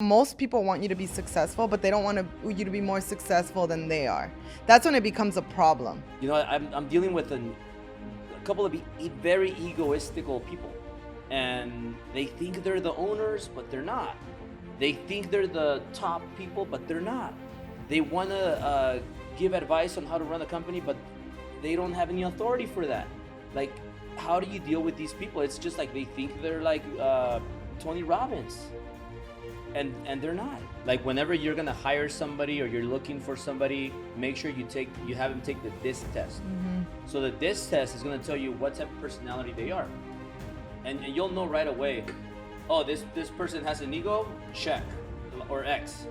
Most people want you to be successful, but they don't want you to be more successful than they are. That's when it becomes a problem. You know, I'm dealing with a couple of very egoistical people, and they think they're the owners, but they're not. They think they're the top people, but they're not. They want to give advice on how to run a company, but they don't have any authority for that. Like, how do you deal with these people? It's just like they think they're like Tony Robbins. And they're not. Like, whenever you're gonna hire somebody or you're looking for somebody, make sure you have them take the DISC test. Mm-hmm. So the DISC test is gonna tell you what type of personality they are, and you'll know right away. Oh, this person has an ego, check, or X.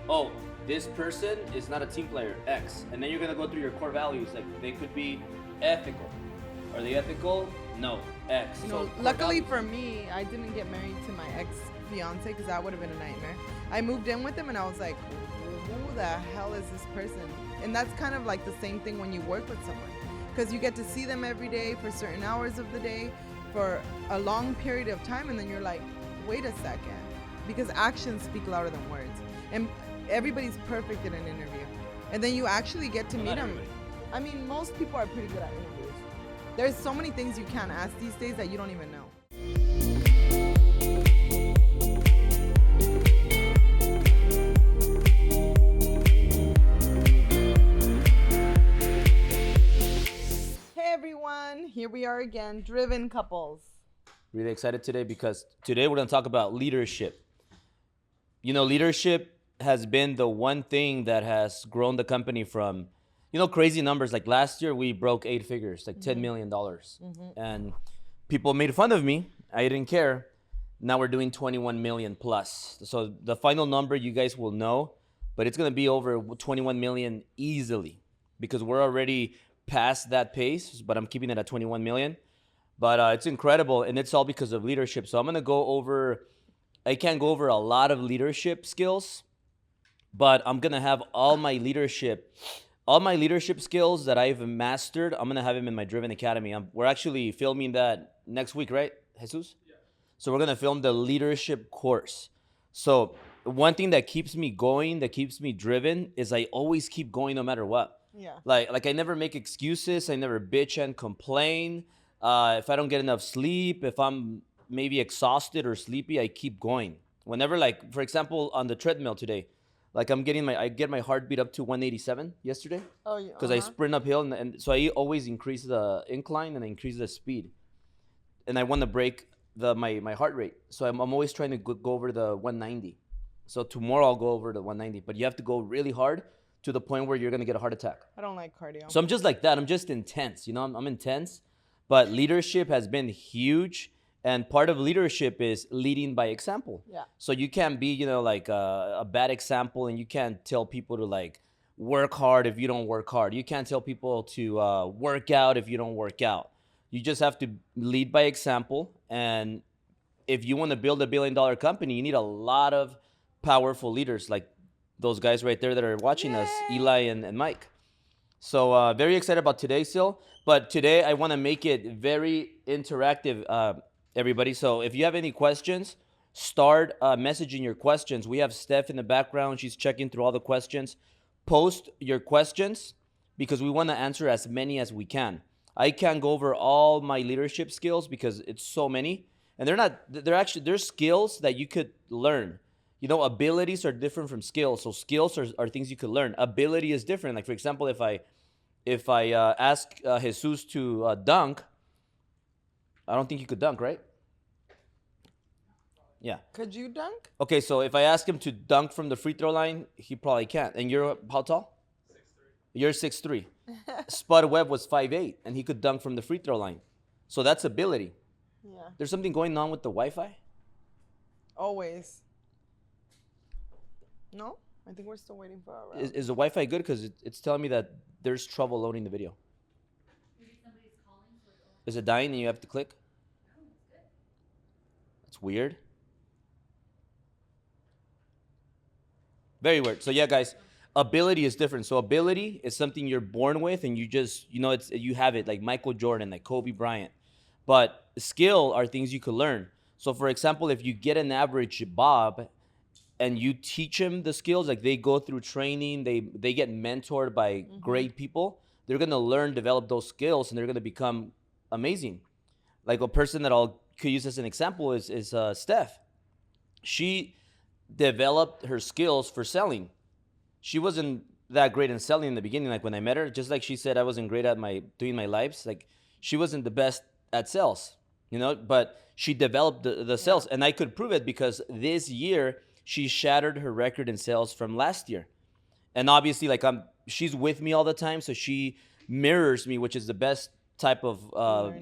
Oh, this person is not a team player, X. And then you're gonna go through your core values. Like, they could be ethical. Are they ethical? No, X. So luckily for me, I didn't get married to my ex-fiance because that would have been a nightmare. I moved in with him and I was like, who the hell is this person? And that's kind of like the same thing when you work with someone, because you get to see them every day for certain hours of the day for a long period of time, and then you're like, wait a second, because actions speak louder than words. And everybody's perfect in an interview, and then you actually get to meet them. I mean, most people are pretty good at interviews. There's so many things you can't ask these days that you don't even know. Hey everyone, here we are again, Driven Couples. Really excited today because today we're going to talk about leadership. You know, leadership has been the one thing that has grown the company from, you know, crazy numbers. Like last year we broke 8 figures, like $10 million. And people made fun of me. I didn't care. Now we're doing 21 million plus. So the final number you guys will know, but it's going to be over 21 million easily because we're already past that pace, but I'm keeping it at 21 million. But it's incredible, and it's all because of leadership. So I'm going to go over, I can't go over a lot of leadership skills, but I'm going to have all my leadership skills that I've mastered. I'm going to have them in my Driven Academy. We're actually filming that next week, right, Jesus? Yeah. So we're going to film the leadership course. So one thing that keeps me going, that keeps me driven, is I always keep going no matter what. Yeah. Like I never make excuses. I never bitch and complain. If I don't get enough sleep, if I'm maybe exhausted or sleepy, I keep going. Whenever, like, for example, on the treadmill today, like I get my heartbeat up to 187 yesterday. Oh, yeah. Because I sprint uphill, and so I always increase the incline and I increase the speed. And I want to break my heart rate. So I'm always trying to go over the 190. So tomorrow I'll go over the 190. But you have to go really hard to the point where you're going to get a heart attack. I don't like cardio. So I'm just like that. I'm just intense. You know, I'm intense. But leadership has been huge. And part of leadership is leading by example. Yeah. So you can't be, you know, like a bad example, and you can't tell people to like work hard if you don't work hard. You can't tell people to work out if you don't work out. You just have to lead by example. And if you want to build $1 billion company, you need a lot of powerful leaders like those guys right there that are watching us, Eli and Mike. So very excited about today, Syl. But today I want to make it very interactive, everybody. So if you have any questions, start messaging your questions. We have Steph in the background. She's checking through all the questions. Post your questions because we want to answer as many as we can. I can't go over all my leadership skills because it's so many. And they're skills that you could learn. You know, abilities are different from skills. So skills are things you could learn. Ability is different. Like, for example, if I ask Jesus to dunk, I don't think he could dunk, right? Yeah. Could you dunk? Okay, so if I ask him to dunk from the free throw line, he probably can't. And you're how tall? 6'3". You're 6'3". Spud Webb was 5'8", and he could dunk from the free throw line. So that's ability. Yeah. There's something going on with the Wi-Fi? Always. No? I think we're still waiting for our round. Is the Wi-Fi good? Because it's telling me that there's trouble loading the video. Maybe somebody's calling. Is it dying and you have to click? No, it's good. That's weird. Very weird. So yeah, guys, ability is different. So ability is something you're born with, and you just, you know, you have it, like Michael Jordan, like Kobe Bryant. But skill are things you could learn. So for example, if you get an average Bob, and you teach them the skills, like they go through training, they get mentored by great people, they're going to learn, develop those skills, and they're going to become amazing. Like a person that I'll could use as an example is Steph. She developed her skills for selling. She wasn't that great in selling in the beginning. Like when I met her, just like she said, I wasn't great at doing my lives. Like she wasn't the best at sales, but she developed the sales, and I could prove it because this year she shattered her record in sales from last year. And obviously, like she's with me all the time, so she mirrors me, which is the best type of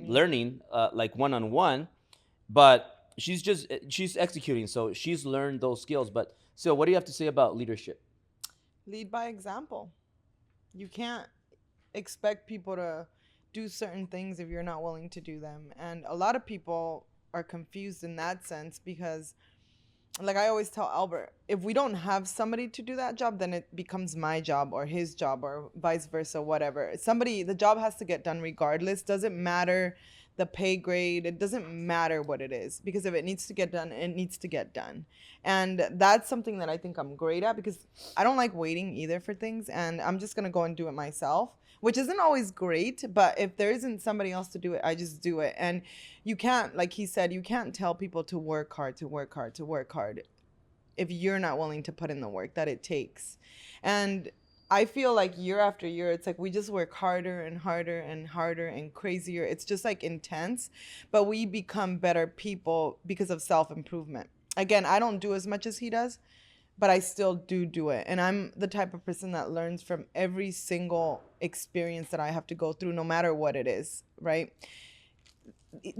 learning, like one-on-one. But she's executing, so she's learned those skills. But so, what do you have to say about leadership? Lead by example. You can't expect people to do certain things if you're not willing to do them. And a lot of people are confused in that sense because, like I always tell Albert, if we don't have somebody to do that job, then it becomes my job or his job or vice versa, whatever. The job has to get done regardless. Doesn't matter the pay grade. It doesn't matter what it is, because if it needs to get done, it needs to get done. And that's something that I think I'm great at, because I don't like waiting either for things, and I'm just going to go and do it myself, which isn't always great, but if there isn't somebody else to do it, I just do it. And you can't, like he said, you can't tell people to work hard if you're not willing to put in the work that it takes. And I feel like year after year, it's like we just work harder and harder and harder and crazier. It's just like intense, but we become better people because of self-improvement. Again, I don't do as much as he does, but I still do it. And I'm the type of person that learns from every single experience that I have to go through, no matter what it is, right?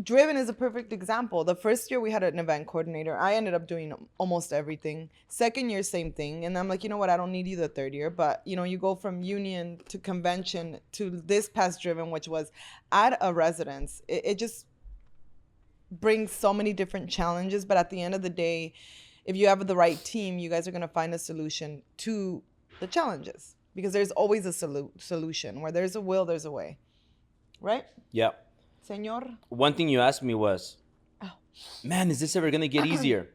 Driven is a perfect example. The first year we had an event coordinator. I ended up doing almost everything. Second year, same thing. And I'm like, you know what? I don't need you the third year. But, you go from union to convention to this past Driven, which was at a residence. It just brings so many different challenges. But at the end of the day, if you have the right team, you guys are going to find a solution to the challenges, because there's always a solution. Where there's a will, there's a way. Right? Yeah. Señor? One thing you asked me was, man, is this ever going to get easier?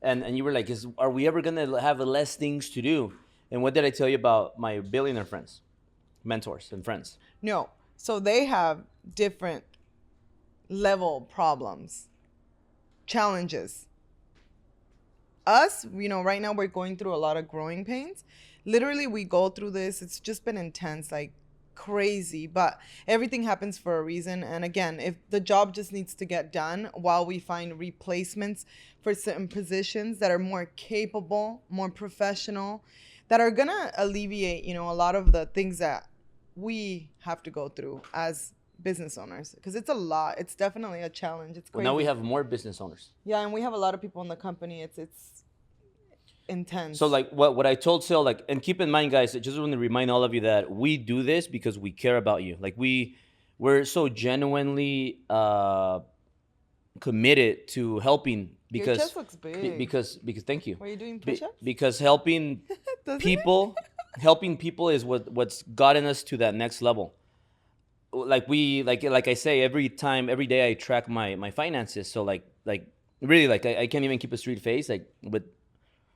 And you were like, are we ever going to have less things to do? And what did I tell you about my billionaire friends, mentors and friends? No. So they have different level problems, challenges. Us, right now we're going through a lot of growing pains. Literally, we go through this. It's just been intense, like crazy, but everything happens for a reason. And again, if the job just needs to get done while we find replacements for certain positions that are more capable, more professional, that are gonna alleviate, a lot of the things that we have to go through as business owners, because it's a lot. It's definitely a challenge. It's crazy. Well, now we have more business owners. Yeah, and we have a lot of people in the company. It's intense. So like what I told Syl, like, and keep in mind, guys, I just want to remind all of you that we do this because we care about you. Like we're so genuinely committed to helping, because your chest looks big. Because thank you. Were you doing push-ups? Because helping people is what's gotten us to that next level. Like I say, every day I track my finances. So like really, like I can't even keep a straight face, like with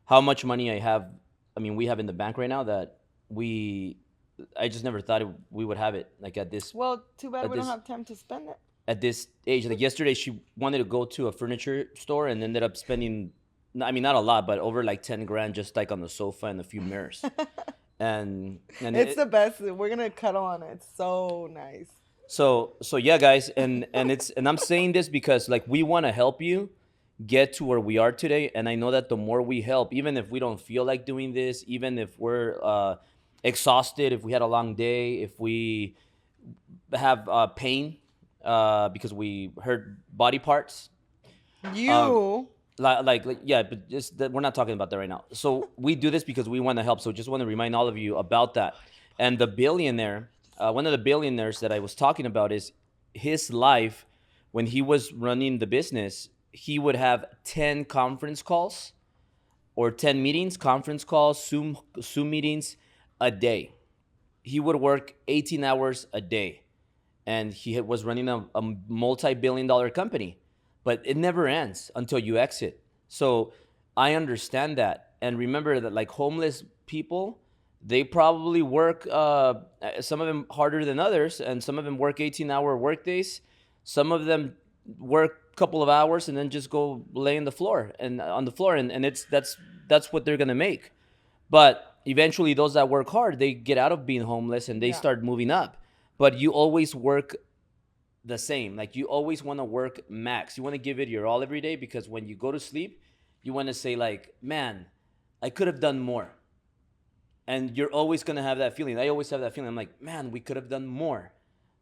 how much money I have. I mean, we have in the bank right now that I just never thought we would have it, like at this. Well, too bad we don't have time to spend it. At this age, like yesterday, she wanted to go to a furniture store and ended up spending, I mean, not a lot, but over like 10 grand just like on the sofa and a few mirrors. and it's the best. We're gonna cuddle on it. It's so nice. So yeah, guys, and I'm saying this because like we want to help you get to where we are today, and I know that the more we help, even if we don't feel like doing this, even if we're exhausted, if we had a long day, if we have pain because we hurt body parts, like yeah, but just that, we're not talking about that right now. So we do this because we want to help. So just want to remind all of you about that. And the billionaire, one of the billionaires that I was talking about, is his life when he was running the business. He would have 10 conference calls or 10 meetings, conference calls, Zoom meetings a day. He would work 18 hours a day, and he was running a multi-billion-dollar company. But it never ends until you exit. So I understand that. And remember that like homeless people, they probably work, some of them harder than others, and some of them work 18-hour work days. Some of them work a couple of hours and then just go lay in the floor and on the floor, and that's what they're gonna make. But eventually, those that work hard, they get out of being homeless and they start moving up. But you always work the same. Like you always want to work max. You want to give it your all every day, because when you go to sleep, you want to say like, man, I could have done more. And you're always going to have that feeling. I always have that feeling. I'm like, man, we could have done more.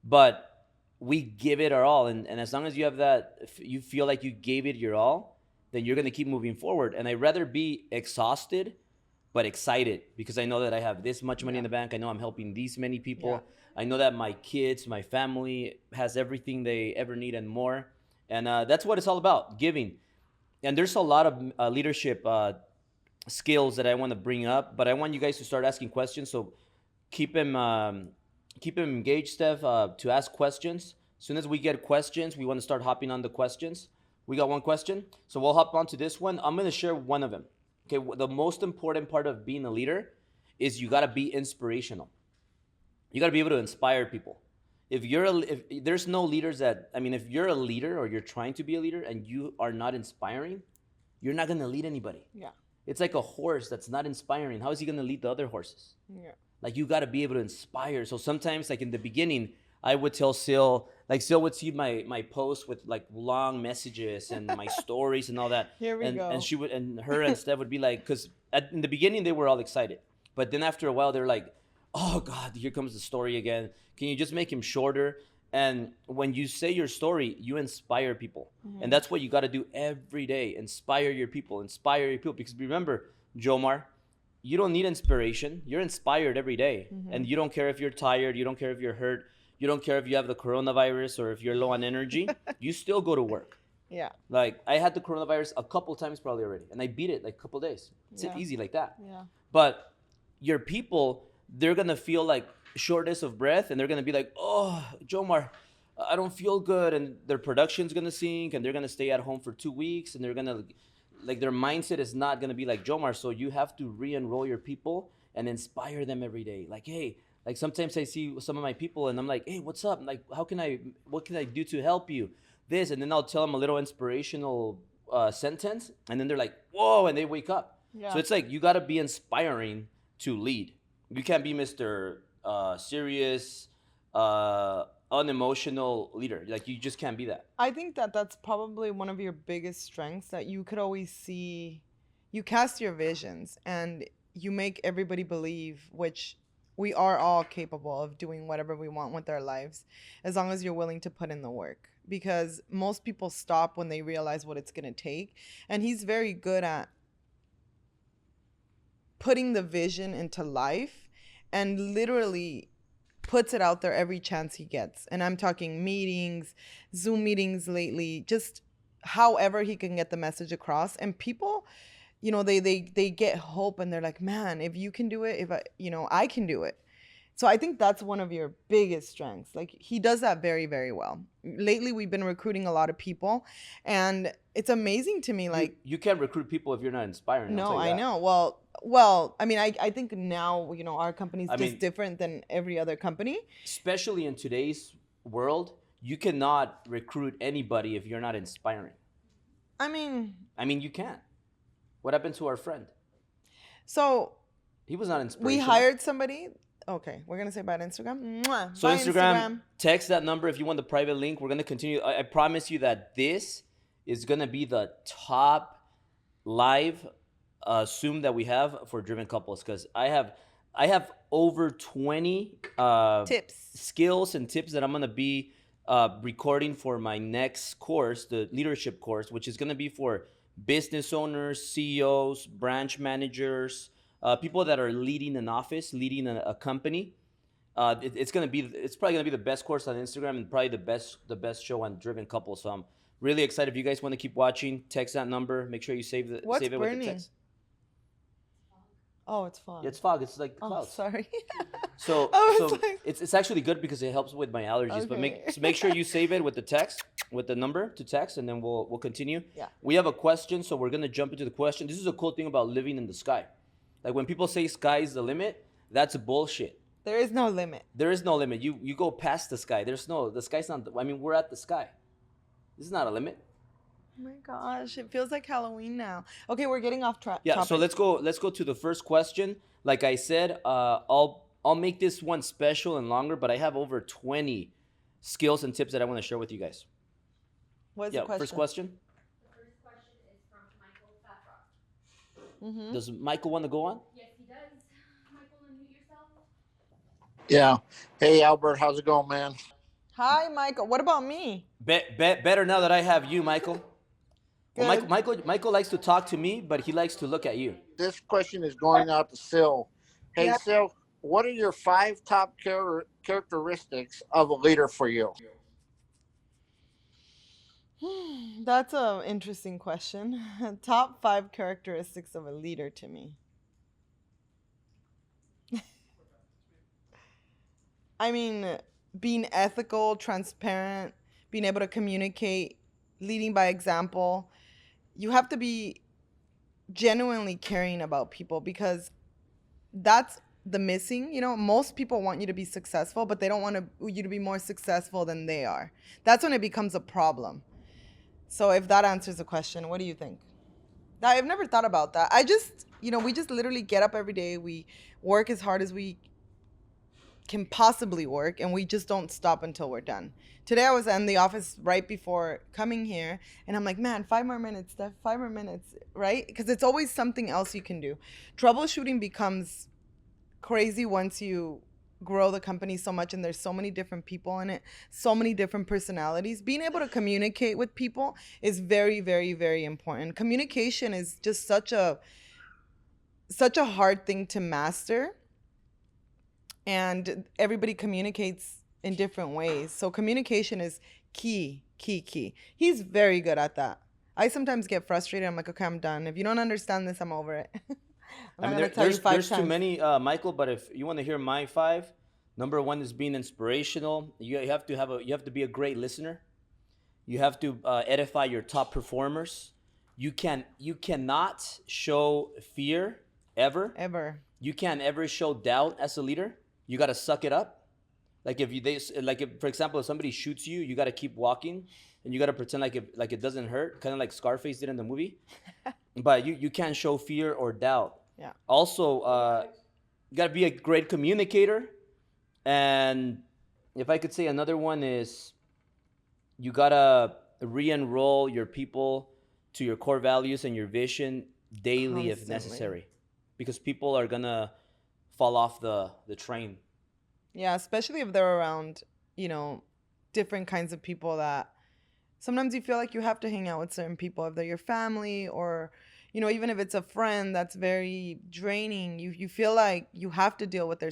But we give it our all. And as long as you have that, if you feel like you gave it your all, then you're going to keep moving forward. And I'd rather be exhausted but excited, because I know that I have this much money in the bank. I know I'm helping these many people. Yeah. I know that my kids, my family has everything they ever need and more. And that's what it's all about, giving. And there's a lot of leadership skills that I want to bring up, but I want you guys to start asking questions. So keep him engaged, Steph, to ask questions. As soon as we get questions, we want to start hopping on the questions. We got one question, so we'll hop on to this one. I'm going to share one of them. Okay, the most important part of being a leader is you got to be inspirational. You got to be able to inspire people. If there's no leaders if you're a leader or you're trying to be a leader and you are not inspiring, you're not going to lead anybody. Yeah. It's like a horse that's not inspiring. How is he going to lead the other horses? Yeah. Like you got to be able to inspire. So sometimes, like in the beginning, I would tell Syl, like Syl would see my posts with like long messages and my stories and all that. Here we go. And she would, and her and Steph would be like, because in the beginning they were all excited, but then after a while they're like, oh God, here comes the story again. Can you just make him shorter? And when you say your story, you inspire people. Mm-hmm. And that's what you got to do every day. Inspire your people. Because remember, Jomar, you don't need inspiration. You're inspired every day. Mm-hmm. And you don't care if you're tired. You don't care if you're hurt. You don't care if you have the coronavirus or if you're low on energy. You still go to work. Yeah. Like I had the coronavirus a couple times probably already. And I beat it like a couple days. It's easy like that. Yeah. But your people, they're going to feel like shortness of breath, and they're going to be like, oh, Jomar, I don't feel good, and their production's going to sink, and they're going to stay at home for 2 weeks, and they're going to, like, their mindset is not going to be like Jomar. So you have to re-enroll your people and inspire them every day. Like, hey, like sometimes I see some of my people and I'm like, hey, what's up? Like, what can I do to help you? This, and then I'll tell them a little inspirational sentence, and then they're like, whoa, and they wake up. Yeah. So it's like, you got to be inspiring to lead. You can't be Mr. Serious, unemotional leader. Like, you just can't be that. I think that's probably one of your biggest strengths, that you could always see, you cast your visions and you make everybody believe, which we are all capable of doing whatever we want with our lives, as long as you're willing to put in the work. Because most people stop when they realize what it's going to take. And he's very good at putting the vision into life and literally puts it out there every chance he gets. And I'm talking meetings, Zoom meetings lately, just however he can get the message across. And people, you know, they get hope, and they're like, man, if you can do it, I can do it. So I think that's one of your biggest strengths. Like, he does that very, very well. Lately, we've been recruiting a lot of people, and it's amazing to me. Like, you can't recruit people if you're not inspiring. No, I know. Well, I mean, I think now, our company's different than every other company. Especially in today's world, you cannot recruit anybody if you're not inspiring. I mean, you can't. What happened to our friend? So he was not inspirational. We hired somebody. Okay, we're going to say about Instagram. Mwah. So Instagram, text that number if you want the private link. We're going to continue. I promise you that this is going to be the top live Zoom that we have for driven couples, because I have over 20 tips, skills and tips that I'm going to be recording for my next course, the leadership course, which is going to be for business owners, CEOs, branch managers, people that are leading an office, leading a company. It's probably gonna be the best course on Instagram, and probably the best show on Driven Couples. So I'm really excited. If you guys want to keep watching, text that number. Make sure you save it with the text. Oh, it's fog. It's fog. It's like Oh, clouds. sorry. So I was so like- it's actually good because it helps with my allergies. But Okay. make sure you save it with the text, with the number to text, and then we'll continue. Yeah. We have a question, so we're gonna jump into the question. This is a cool thing about living in the sky. Like when people say sky's the limit, that's bullshit. There is no limit. There is no limit. You go past the sky. The sky's not. I mean, we're at the sky. This is not a limit. Oh my gosh, it feels like Halloween now. Okay, we're getting off track. Yeah. So let's go to the first question. Like I said, I'll make this one special and longer, but I have over 20 skills and tips that I want to share with you guys. What's Yeah. the question? First question. The first question is from Michael Favrock. Mm-hmm. Does Michael want to go on? Yes, he does. Michael, unmute yourself. Yeah. Hey, Albert, how's it going, man? Hi, Michael. What about me? Better now that I have you, Michael. Well, Good. Michael likes to talk to me, but he likes to look at you. This question is going out to Syl. Hey, Yeah. Syl, what are your 5 top characteristics of a leader for you? That's an interesting question. Top 5 characteristics of a leader to me. I mean, being ethical, transparent, being able to communicate, leading by example. You have to be genuinely caring about people because that's the missing. You know, most people want you to be successful, but they don't want you to be more successful than they are. That's when it becomes a problem. So if that answers the question, what do you think? I've never thought about that. We just literally get up every day. We work as hard as we can possibly work, and we just don't stop until we're done. Today I was in the office right before coming here, and I'm like, man, 5 more minutes, Steph, 5 more minutes, right? Because it's always something else you can do. Troubleshooting becomes crazy once you grow the company so much, and there's so many different people in it, so many different personalities. Being able to communicate with people is very, very, very important. Communication is just such a hard thing to master, and everybody communicates in different ways. So communication is key. He's very good at that. I sometimes get frustrated. I'm like, okay, I'm done. If you don't understand this, I'm over it. I mean, there's too many, Michael. But if you want to hear my 5, number 1 is being inspirational. You have to be a great listener. You have to edify your top performers. You cannot show fear ever. You can't ever show doubt as a leader. You got to suck it up. Like if for example, if somebody shoots you, you got to keep walking, and you got to pretend like it doesn't hurt, kind of like Scarface did in the movie. But you can't show fear or doubt. Yeah. Also, you got to be a great communicator. And if I could say another one is, you got to re-enroll your people to your core values and your vision daily if Constantly. necessary, because people are gonna fall off the train. Yeah, especially if they're around, different kinds of people that sometimes you feel like you have to hang out with certain people, if they're your family or, even if it's a friend that's very draining, you feel like you have to deal with their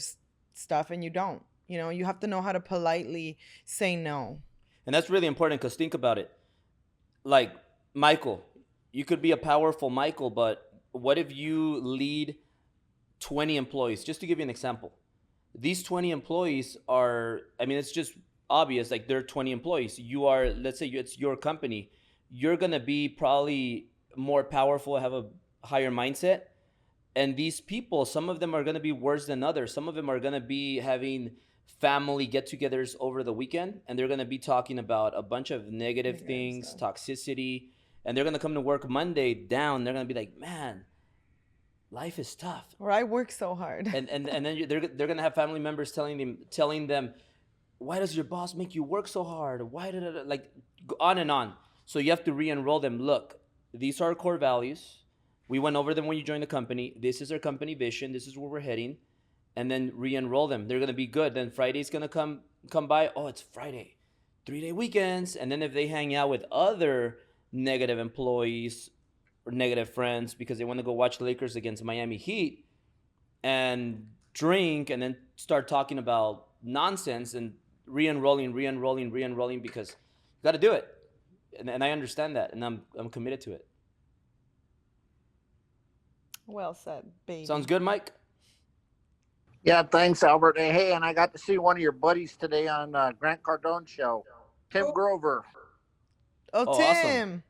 stuff and you don't. You have to know how to politely say no. And that's really important, because think about it. Like Michael, you could be a powerful Michael, but what if you lead 20 employees? Just to give you an example. These 20 employees it's just obvious, like they're 20 employees. Let's say it's your company. You're going to be probably more powerful, have a higher mindset. And these people, some of them are going to be worse than others. Some of them are going to be having family get-togethers over the weekend, and they're going to be talking about a bunch of negative things, stuff. toxicity, and they're going to come to work Monday down. They're going to be like, man, life is tough. Or I work so hard. And then they're going to have family members telling them, why does your boss make you work so hard? Why did it, like, go on and on. So you have to re-enroll them. Look, these are our core values. We went over them when you joined the company. This is our company vision. This is where we're heading. And then re-enroll them. They're going to be good. Then Friday's going to come by. Oh, it's Friday. 3-day weekends. And then if they hang out with other negative employees or negative friends because they want to go watch the Lakers against Miami Heat and drink and then start talking about nonsense and re-enrolling because you got to do it. And I understand that, and I'm committed to it. Well said, baby. Sounds good, Mike? Yeah, thanks, Albert. Hey, and I got to see one of your buddies today on Grant Cardone's show, Tim Grover. Oh, Oh, Tim. awesome.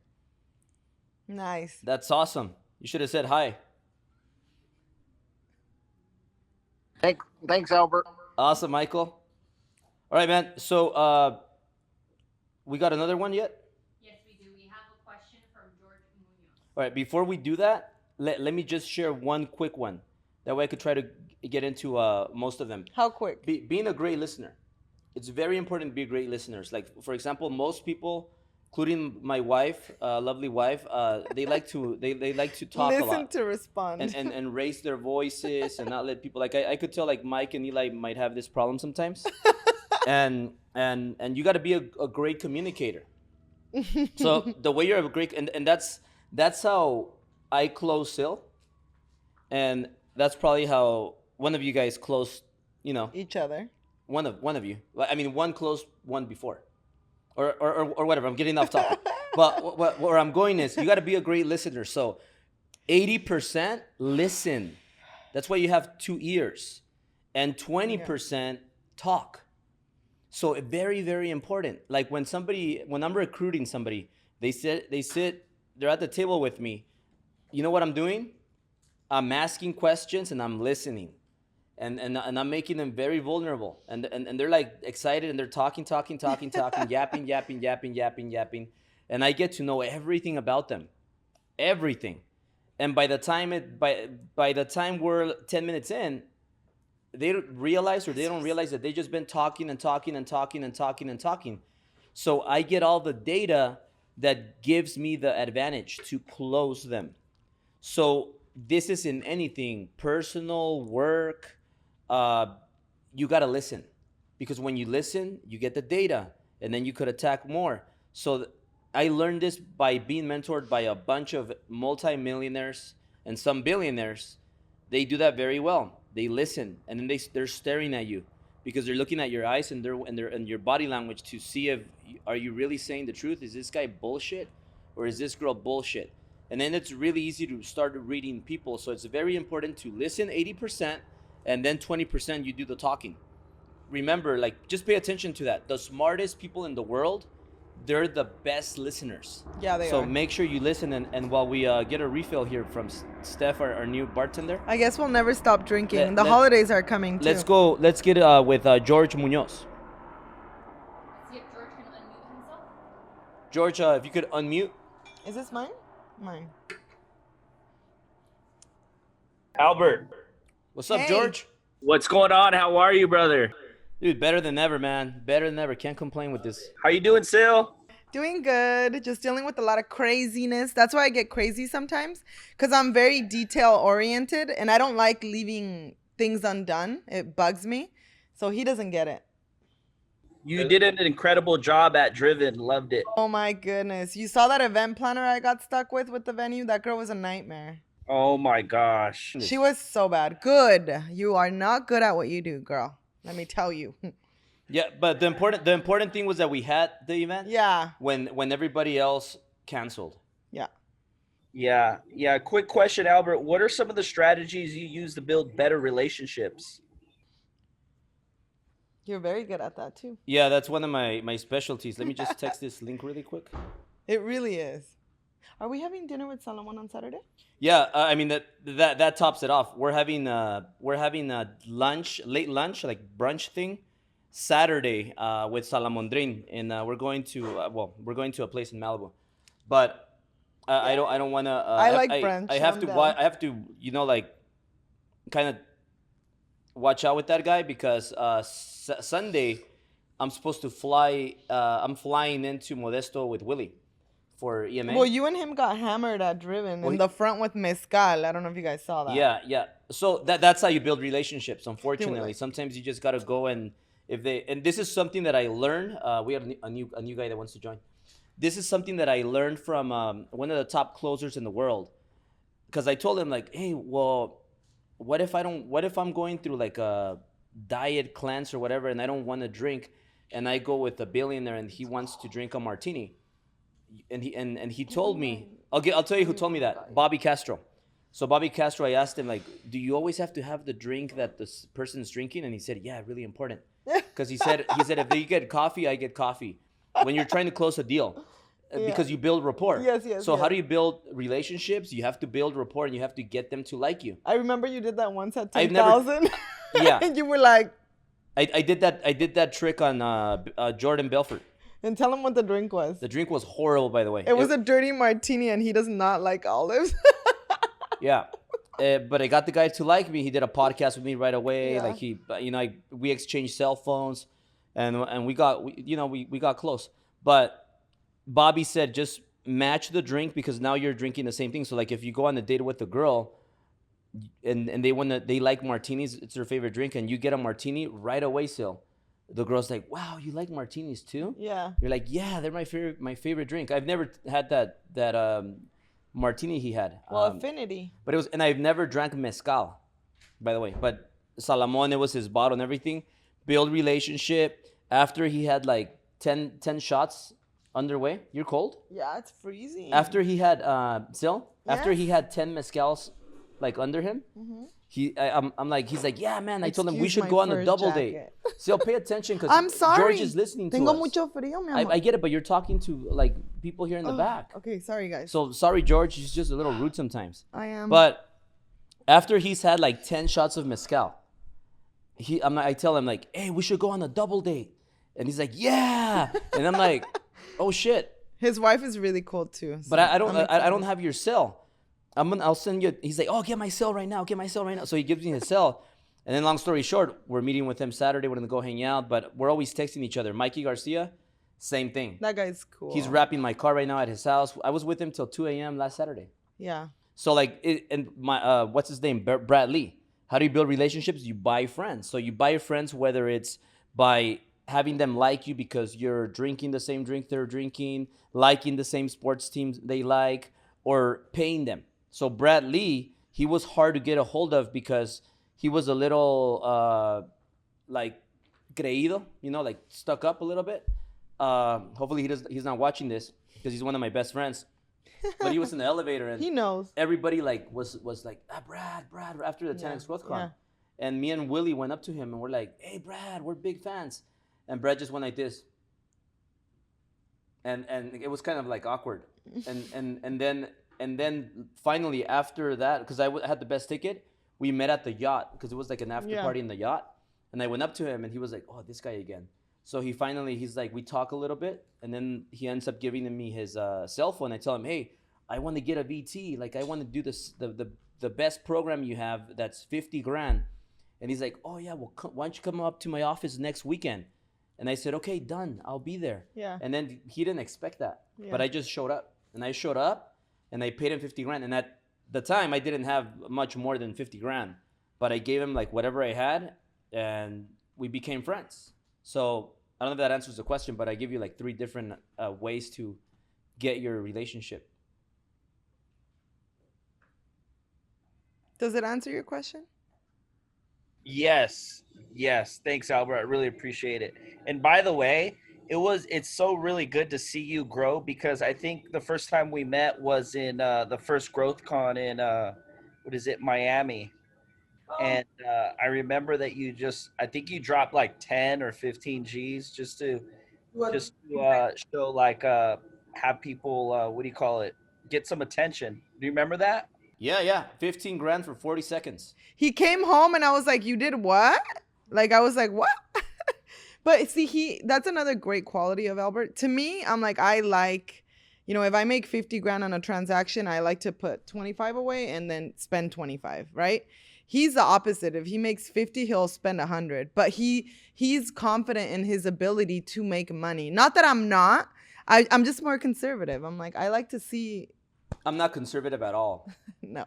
Nice. That's awesome. You should have said hi. Thanks, Albert. Awesome, Michael. All right, man. So we got another one yet? Yes, we do. We have a question from George Munoz. All right, before we do that, let me just share one quick one. That way I could try to get into most of them. How quick? Being a great listener. It's very important to be great listeners. Like, for example, most people, including my wife, lovely wife, they like to talk a lot. Listen to respond. And raise their voices and not let people, like, I could tell, like, Mike and Eli might have this problem sometimes. and you got to be a great communicator. So the way you're a great, and that's how I close Syl, and that's probably how one of you guys close, each other. One of you. I mean, one closed one before, or whatever. I'm getting off topic. But where I'm going is you got to be a great listener. So 80% listen. That's why you have 2 ears, and 20% talk. So very, very important. Like when I'm recruiting somebody, they're at the table with me. You know what I'm doing? I'm asking questions and I'm listening. And I'm making them very vulnerable. And they're like excited and they're talking, yapping. And I get to know everything about them. Everything. And by the time we're 10 minutes in, they don't realize that they've just been talking. So I get all the data that gives me the advantage to close them. So this is in anything, personal, work, you got to listen. Because when you listen, you get the data, and then you could attack more. So I learned this by being mentored by a bunch of multimillionaires and some billionaires. They do that very well. They listen, and then they're staring at you because they're looking at your eyes and your body language to see if are you really saying the truth? Is this guy bullshit or is this girl bullshit? And then it's really easy to start reading people. So it's very important to listen 80% and then 20% you do the talking. Remember, like, just pay attention to that. The smartest people in the world, they're the best listeners. Yeah, they are. So make sure you listen. And while we get a refill here from Steph, our new bartender. I guess we'll never stop drinking. The holidays are coming too. Let's get with George Munoz. Let's see if George can unmute himself. George, if you could unmute. Is this mine? Mine. Albert. What's up, Hey. George? What's going on? How are you, brother? Dude, better than ever, man. Better than ever. Can't complain with this. How you doing, Syl? Doing good. Just dealing with a lot of craziness. That's why I get crazy sometimes, because I'm very detail oriented and I don't like leaving things undone. It bugs me. So he doesn't get it. You did an incredible job at Driven. Loved it. Oh my goodness. You saw that event planner I got stuck with the venue? That girl was a nightmare. Oh my gosh. She was so bad. Good. You are not good at what you do, girl. Let me tell you. Yeah, but the important thing was that we had the event. Yeah. When everybody else canceled. Yeah. Yeah. Quick question, Albert. What are some of the strategies you use to build better relationships? You're very good at that too. Yeah, that's one of my specialties. Let me just text this link really quick. It really is. Are we having dinner with Solomon on Saturday? Yeah, I mean that tops it off. We're having a lunch, late lunch, like brunch thing, Saturday with Salamondrin, and we're going to a place in Malibu, but I don't want to. I like brunch. I have I'm to. down. I have to. Like, kind of watch out with that guy because Sunday I'm supposed to fly. I'm flying into Modesto with Willie for EMA. Well, you and him got hammered at Driven in the front with mezcal. I don't know if you guys saw that. Yeah. So that's how you build relationships. Unfortunately, Do it. sometimes you just gotta go and this is something that I learned. We have a new guy that wants to join. This is something that I learned from one of the top closers in the world. Because I told him, like, hey, well, what if I'm going through like a diet cleanse or whatever, and I don't want to drink, and I go with a billionaire and he wants to drink a martini, and he told me, I'll tell you who told me that. Bobby Castro. So Bobby Castro, I asked him, like, do you always have to have the drink that this person's drinking? And he said, yeah, really important. Because he said, if they get coffee, I get coffee. When you're trying to close a deal, because you build rapport. Yes. So how do you build relationships? You have to build rapport, and you have to get them to like you. I remember you did that once at I've never- 10,000. Yeah. And you were like, I did that trick on Jordan Belfort. and tell him what the drink was. The drink was horrible, by the way. It was a dirty martini, and he does not like olives. Yeah. But I got the guy to like me. He did a podcast with me right away. Yeah. Like we exchanged cell phones, and we got close. But Bobby said just match the drink, because now you're drinking the same thing. So like if you go on a date with a girl, and they like martinis, it's their favorite drink, and you get a martini right away, Syl. The girl's like, wow, you like martinis too? Yeah. You're like, yeah, they're my favorite drink. I've never had that martini he had. Well, affinity. But and I've never drank mezcal, by the way. But Salomon, it was his bottle and everything. Build relationship. After he had like 10 shots underway. You're cold? Yeah, it's freezing. After he had Syl, after Yes. he had 10 mezcals like under him, he's like, yeah, man. I told him we Excuse should my go on a fur double jacket. date. Syl, pay attention, because I'm sorry. George is listening to Tengo us. mucho frío, mi amor. I get it, but you're talking to like people here in the back. Okay, sorry, guys. So sorry, George. He's just a little rude sometimes. I am. But after he's had like 10 shots of mezcal, I tell him like, hey, we should go on a double date. And he's like, yeah. And I'm like, oh shit. His wife is really cool too. But so I don't I'm excited. have your cell. I'll send you. He's like, oh, get my cell right now. So he gives me his cell. And then long story short, we're meeting with him Saturday. We're going to go hang out. But we're always texting each other. Mikey Garcia, same thing. That guy's cool. He's wrapping my car right now at his house. I was with him till 2 a.m. last Saturday. Yeah. So like, and my what's his name? Brad Lee. How do you build relationships? You buy friends. So you buy friends, whether it's by having them like you because you're drinking the same drink they're drinking, liking the same sports teams they like, or paying them. So Brad Lee, he was hard to get a hold of because he was a little like creído, like stuck up a little bit. Hopefully he's not watching this, because he's one of my best friends. But he was in the elevator, and He knows. everybody like was like, Brad, after the 10X Growth Con. yeah. And me and Willie went up to him and we're like, hey, Brad, we're big fans. And Brad just went like this. And it was kind of like awkward. And then finally after that, because I had the best ticket, we met at the yacht, because it was like an after party in the yacht. And I went up to him and he was like, oh, this guy again. So he's like, we talk a little bit, and then he ends up giving me his cell phone. I tell him, hey, I want to get a VT. Like, I want to do this, the best program you have that's $50,000. And he's like, oh yeah, well, why don't you come up to my office next weekend? And I said, okay, done. I'll be there. Yeah. And then he didn't expect that, Yeah. but I just showed up, and I showed up, and I paid him $50,000. And at the time, I didn't have much more than $50,000, but I gave him like whatever I had, and we became friends. So I don't know if that answers the question, but I give you like 3 different ways to get your relationship. Does it answer your question? Yes. Thanks, Albert. I really appreciate it. And by the way, it's so really good to see you grow, because I think the first time we met was in the first Growth Con in Miami. And I remember that I think you dropped like 10 or 15 G's just to show like have people get some attention. Do you remember that? Yeah. $15,000 for 40 seconds. He came home and I was like, you did what? Like, I was like, what? But see, that's another great quality of Albert. To me, I'm like, I like, if I make $50,000 on a transaction, I like to put 25 away and then spend 25, right? He's the opposite. If he makes 50, he'll spend 100. But he's confident in his ability to make money. Not that I'm not. I'm just more conservative. I'm like, I like to see. I'm not conservative at all. No.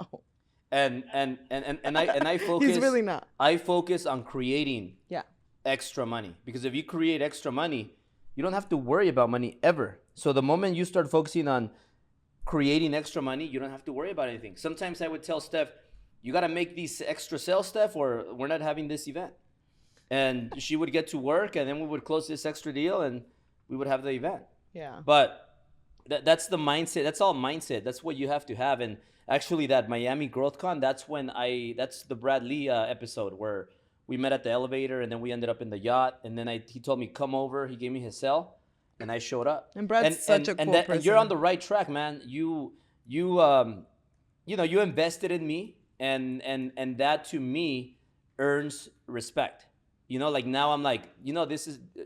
And I focus. He's really not. I focus on creating Yeah. extra money, because if you create extra money, you don't have to worry about money ever. So the moment you start focusing on creating extra money, you don't have to worry about anything. Sometimes I would tell Steph, you got to make these extra sales, Steph, or we're not having this event. And she would get to work, and then we would close this extra deal, and we would have the event. Yeah. But that's the mindset. That's all mindset. That's what you have to have. And Actually, that Miami GrowthCon, that's the Brad Lee episode where we met at the elevator and then we ended up in the yacht. And then he told me, come over. He gave me his cell and I showed up. And Brad's such a cool person. And you're on the right track, man. You invested in me, and that to me earns respect. Like now I'm like,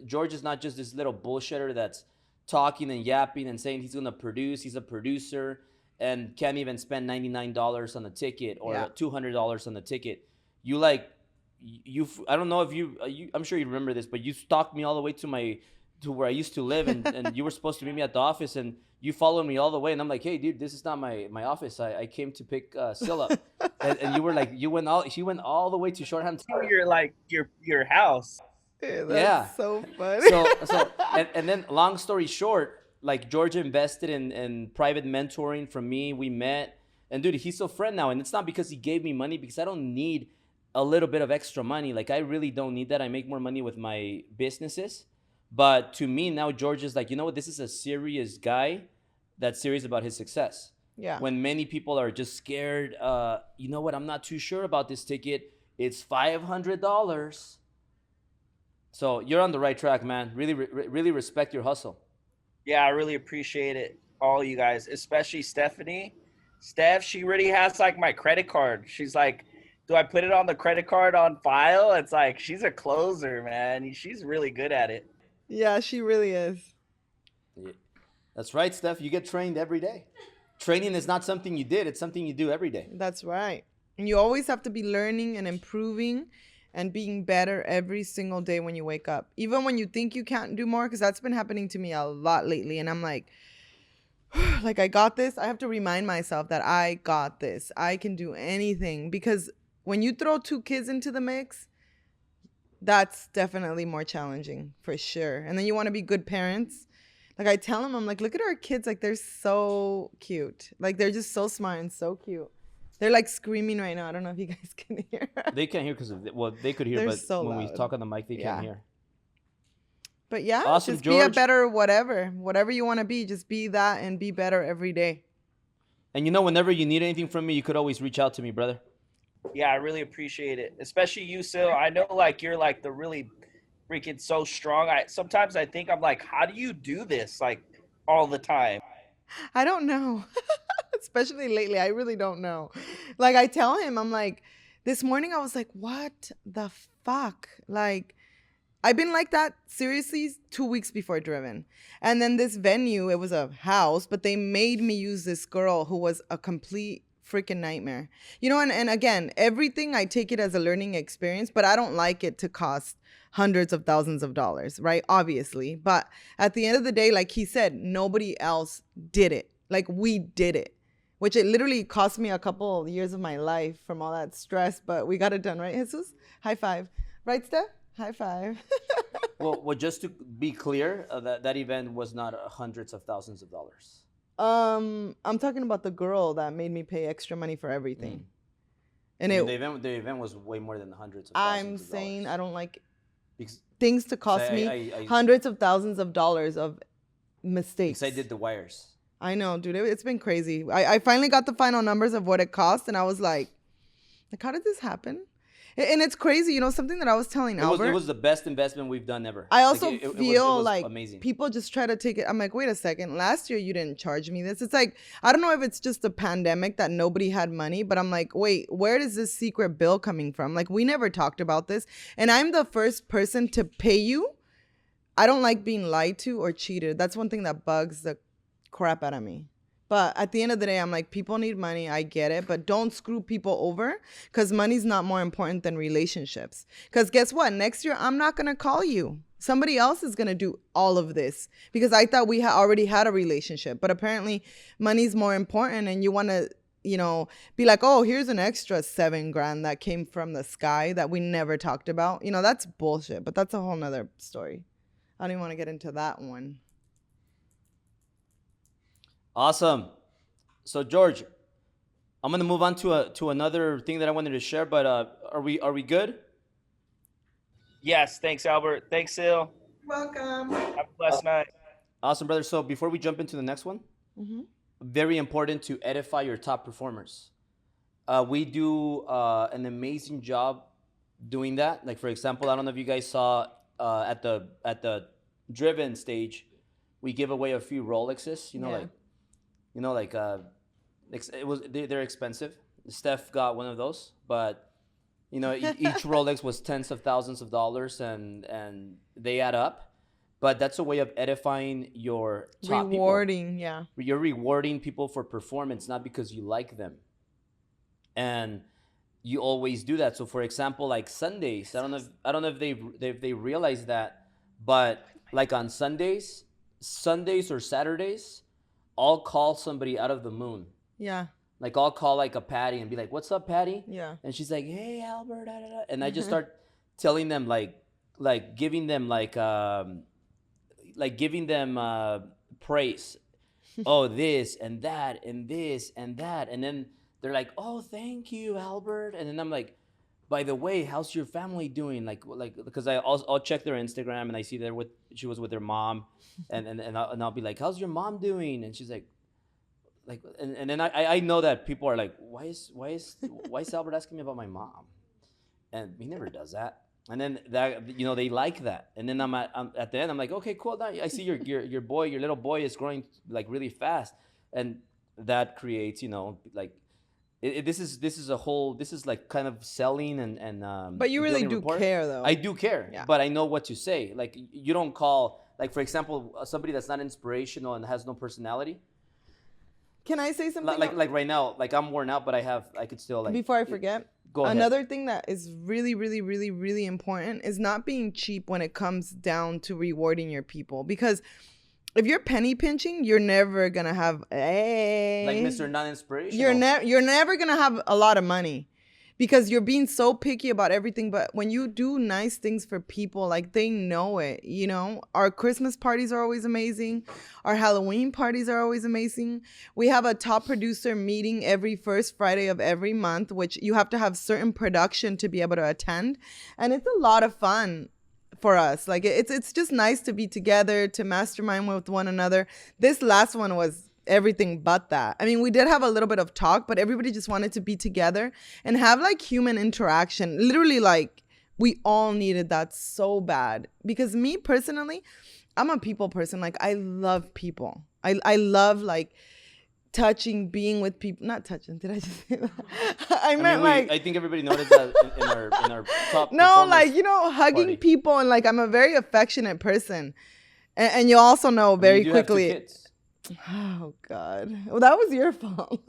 George is not just this little bullshitter that's talking and yapping and saying he's gonna produce. He's a producer and can't even spend $99 on a ticket or $200 on the ticket. I don't know if I'm sure you remember this, but you stalked me all the way to where I used to live, and you were supposed to meet me at the office, and you followed me all the way, and I'm like, hey, dude, this is not my office. I came to pick Syl up, and you were like, she went all the way to Shortham. Your house. That's so funny. So and then long story short, like George invested in private mentoring from me. We met, and dude, he's a friend now, and it's not because he gave me money, because I don't need a little bit of extra money. Like I really don't need that. I make more money with my businesses. But to me now, George is like, you know what? This is a serious guy that's serious about his success. Yeah. When many people are just scared, you know what? I'm not too sure about this ticket. It's $500. So you're on the right track, man. Really, really respect your hustle. Yeah, I really appreciate it. All you guys, especially Stephanie. Steph, she already has like my credit card. She's like, do I put it on the credit card on file? It's like, she's a closer, man. She's really good at it. Yeah, she really is. Yeah. That's right, Steph. You get trained every day. Training is not something you did. It's something you do every day. That's right. And you always have to be learning and improving and being better every single day when you wake up. Even when you think you can't do more, because that's been happening to me a lot lately. And I'm like, I got this. I have to remind myself that I got this. I can do anything. Because when you throw 2 kids into the mix, that's definitely more challenging for sure. And then you want to be good parents. Like I tell them, I'm like, look at our kids. Like they're so cute. Like they're just so smart and so cute. They're like screaming right now. I don't know if you guys can hear. They can't hear because they could hear, they're but so when loud. we talk on the mic, they can't hear. But yeah, awesome, just George. be a better whatever you want to be. Just be that and be better every day. And whenever you need anything from me, you could always reach out to me, brother. Yeah, I really appreciate it. Especially you, Syl. I know like you're like the really freaking so strong. Sometimes I think I'm like, how do you do this like all the time? I don't know. Especially lately. I really don't know. Like I tell him, I'm like, this morning I was like, what the fuck? Like I've been like that seriously 2 weeks before Driven. And then this venue, it was a house, but they made me use this girl who was a complete freaking nightmare. And again, everything I take it as a learning experience, but I don't like it to cost hundreds of thousands of dollars, right? Obviously. But at the end of the day, like he said, nobody else did it. Like we did it, which it literally cost me a couple of years of my life from all that stress, but we got it done, right, Jesus? High five. Right, Steph? High five. well, just to be clear, that event was not hundreds of thousands of dollars. I'm talking about the girl that made me pay extra money for everything. And the event was way more than hundreds of thousands of dollars. I'm saying I don't like because things to cost me hundreds of thousands of dollars of mistakes. Because I did the wires. I know, dude. It's been crazy. I finally got the final numbers of what it cost, and I was like, how did this happen? And it's crazy, something that I was telling Albert. It was the best investment we've done ever. I also feel like amazing. People just try to take it. I'm like, wait a second. Last year you didn't charge me this. It's like, I don't know if it's just a pandemic that nobody had money, but I'm like, wait, where is this secret bill coming from? Like, we never talked about this. And I'm the first person to pay you. I don't like being lied to or cheated. That's one thing that bugs the crap out of me. But at the end of the day, I'm like, people need money. I get it. But don't screw people over because money's not more important than relationships. Because guess what? Next year, I'm not going to call you. Somebody else is going to do all of this because I thought we already had a relationship. But apparently, money's more important. And you want to, be like, oh, here's an extra $7,000 that came from the sky that we never talked about. That's bullshit. But that's a whole nother story. I don't even want to get into that one. Awesome. So George, I'm gonna move on to another thing that I wanted to share. But are we good? Yes. Thanks, Albert. Thanks, Syl. Welcome. Have a blessed night. Awesome, brother. So before we jump into the next one, very important to edify your top performers. We do an amazing job doing that. Like, for example, I don't know if you guys saw at the driven stage, we give away a few Rolexes. They're expensive. Steph got one of those, but each Rolex was tens of thousands of dollars, and they add up. But that's a way of edifying your top Rewarding, people. yeah. You're rewarding people for performance, not because you like them. And you always do that. So, for example, like Sundays, I don't know if they realize that, but like on Sundays or Saturdays, I'll call somebody out of the moon. Yeah. Like I'll call like a Patty and be like, "What's up, Patty?" Yeah. And she's like, "Hey, Albert," da, da, da. And I just start telling them like giving them giving them praise. Oh, this and that and this and that, and then they're like, "Oh, thank you, Albert." And then I'm like, "By the way, how's your family doing?" Like because I'll check their Instagram and I see she was with her mom, and I'll be like, "How's your mom doing?" And she's like, and then I know that people are like, why is Albert asking me about my mom? And he never does that. And then that they like that. And then I'm at the end, I'm like, okay, cool. Now I see your little boy is growing like really fast, and that creates this is like kind of selling and But you really do rapport. care, though. I do care, Yeah. but I know what to say. Like, you don't call, like, for example, somebody that's not inspirational and has no personality. Can I say something? Like right now, like I'm worn out, but I could still like. Before I forget, go ahead. Another thing that is really, really, really, really important is not being cheap when it comes down to rewarding your people. Because if you're penny pinching, you're never gonna have like Mr. Non-Inspirational. You're never gonna have a lot of money, because you're being so picky about everything. But when you do nice things for people, like, they know it. Our Christmas parties are always amazing. Our Halloween parties are always amazing. We have a top producer meeting every first Friday of every month, which you have to have certain production to be able to attend. And it's a lot of fun for us. Like, it's just nice to be together, to mastermind with one another. This last one was everything but that. I mean, we did have a little bit of talk, but everybody just wanted to be together and have like human interaction. Literally, like, we all needed that so bad. Because me personally, I'm a people person. Like, I love people. I love like touching, being with people. Not touching. Did I just say that? I think everybody noticed that in our top. No, like, hugging party. people, and like, I'm a very affectionate person, and you also know very quickly. You have 2 kids. Oh God! Well, that was your fault.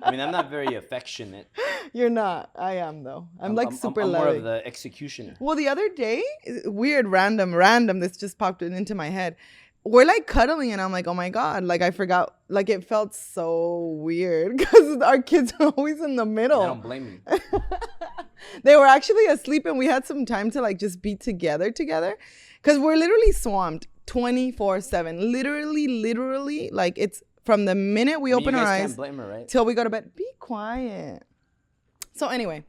I mean, I'm not very affectionate. You're not. I am, though. I'm super I'm more loving. of the executioner. Well, the other day, weird, random. This just popped into my head. We're like cuddling, and I'm like, oh my God! Like, I forgot. Like, it felt so weird because our kids are always in the middle. I don't blame you. They were actually asleep, and we had some time to like just be together, because we're literally swamped 24/7. Literally, like, it's from the minute we open our eyes, can't blame her, right? till we go to bed. Be quiet. So anyway,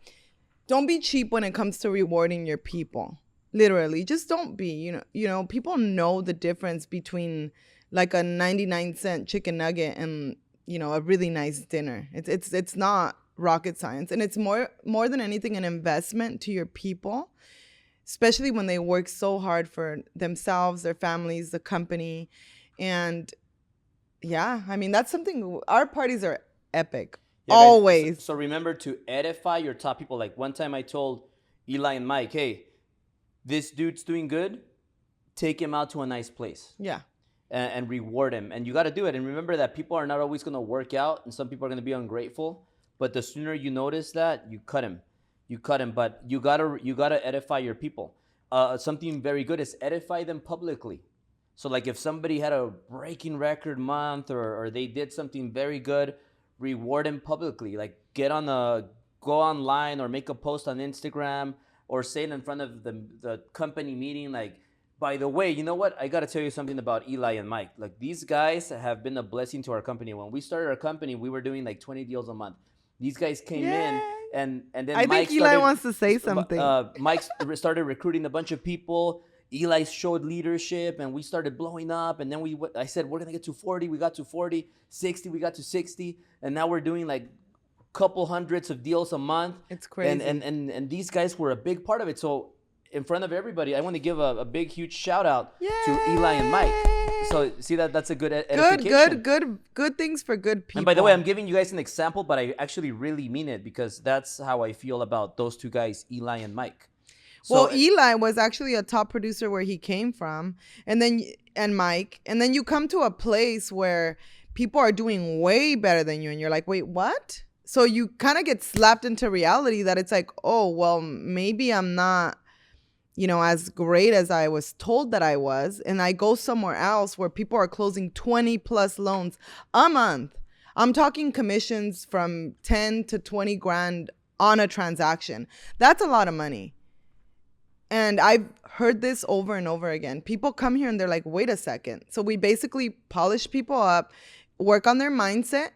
don't be cheap when it comes to rewarding your people. Literally, just don't be. People know the difference between like a 99-cent chicken nugget and a really nice dinner. It's not rocket science, and it's more than anything an investment to your people, especially when they work so hard for themselves, their families, the company. And yeah, I mean, that's something. Our parties are epic. Yeah, always. Guys, so remember to edify your top people. Like, one time I told Eli and Mike, hey, this dude's doing good, take him out to a nice place. Yeah. And reward him. And you got to do it. And remember that people are not always going to work out, and some people are going to be ungrateful. But the sooner you notice that, you cut him. But you gotta edify your people. Something very good is edify them publicly. So like, if somebody had a breaking record month, or they did something very good, reward them publicly. Like, go online or make a post on Instagram, or say it in front of the company meeting. Like, by the way, you know what? I gotta tell you something about Eli and Mike. Like, these guys have been a blessing to our company. When we started our company, we were doing like 20 deals a month. These guys came in, and then I think Eli wants to say something. Mike started recruiting a bunch of people. Eli showed leadership and we started blowing up. And then I said, we're going to get to 40. We got to 40, 60. We got to 60. And now we're doing like couple hundreds of deals a month. It's crazy. And these guys were a big part of it. So in front of everybody, I want to give a big, huge shout out to Eli and Mike. So see that's a good edification. Good things for good people. And by the way, I'm giving you guys an example, but I actually really mean it because that's how I feel about those two guys, Eli and Mike. So, Eli was actually a top producer where he came from, and Mike, and then you come to a place where people are doing way better than you, and you're like, wait, what? So you kind of get slapped into reality that it's like, oh, well, maybe I'm not, as great as I was told that I was, and I go somewhere else where people are closing 20 plus loans a month. I'm talking commissions from 10 to 20 grand on a transaction. That's a lot of money. And I've heard this over and over again. People come here and they're like, wait a second. So we basically polish people up, work on their mindset,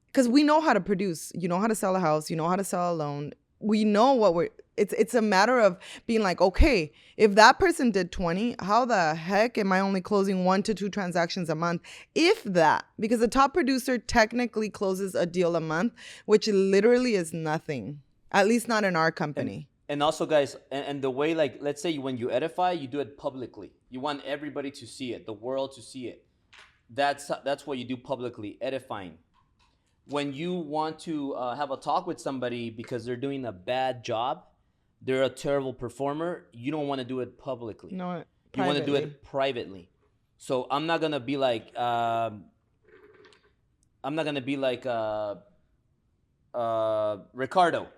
because we know how to produce. You know how to sell a house. You know how to sell a loan. We know it's a matter of being like, okay, if that person did 20, how the heck am I only closing 1 to 2 transactions a month? If that, because the top producer technically closes a deal a month, which literally is nothing, at least not in our company. And also, guys, and the way, like, let's say when you edify, you do it publicly. You want everybody to see it, the world to see it. That's what you do publicly, edifying. When you want to have a talk with somebody because they're doing a bad job, they're a terrible performer, you don't want to do it publicly. No, you want to do it privately. So I'm not gonna be like Ricardo.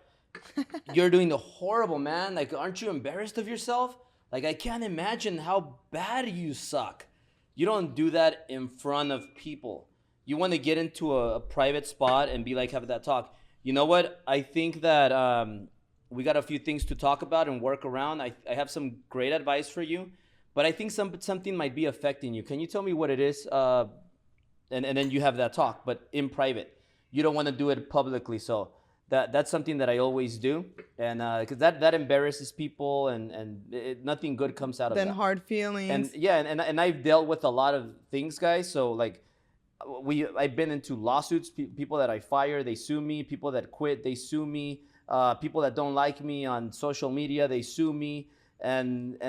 You're doing the horrible, man. Like, aren't you embarrassed of yourself? Like, I can't imagine how bad you suck. You don't do that in front of people. You want to get into a private spot and be like, have that talk. You know what? I think that we got a few things to talk about and work around. I have some great advice for you, but I think something might be affecting you. Can you tell me what it is? And then you have that talk, but in private. You don't want to do it publicly, so that's something that I always do, and because that embarrasses people, and nothing good comes out of that. Then hard feelings. And I've dealt with a lot of things, guys. So like, I've been into lawsuits. People that I fire, they sue me. People that quit, they sue me. People that don't like me on social media, they sue me. And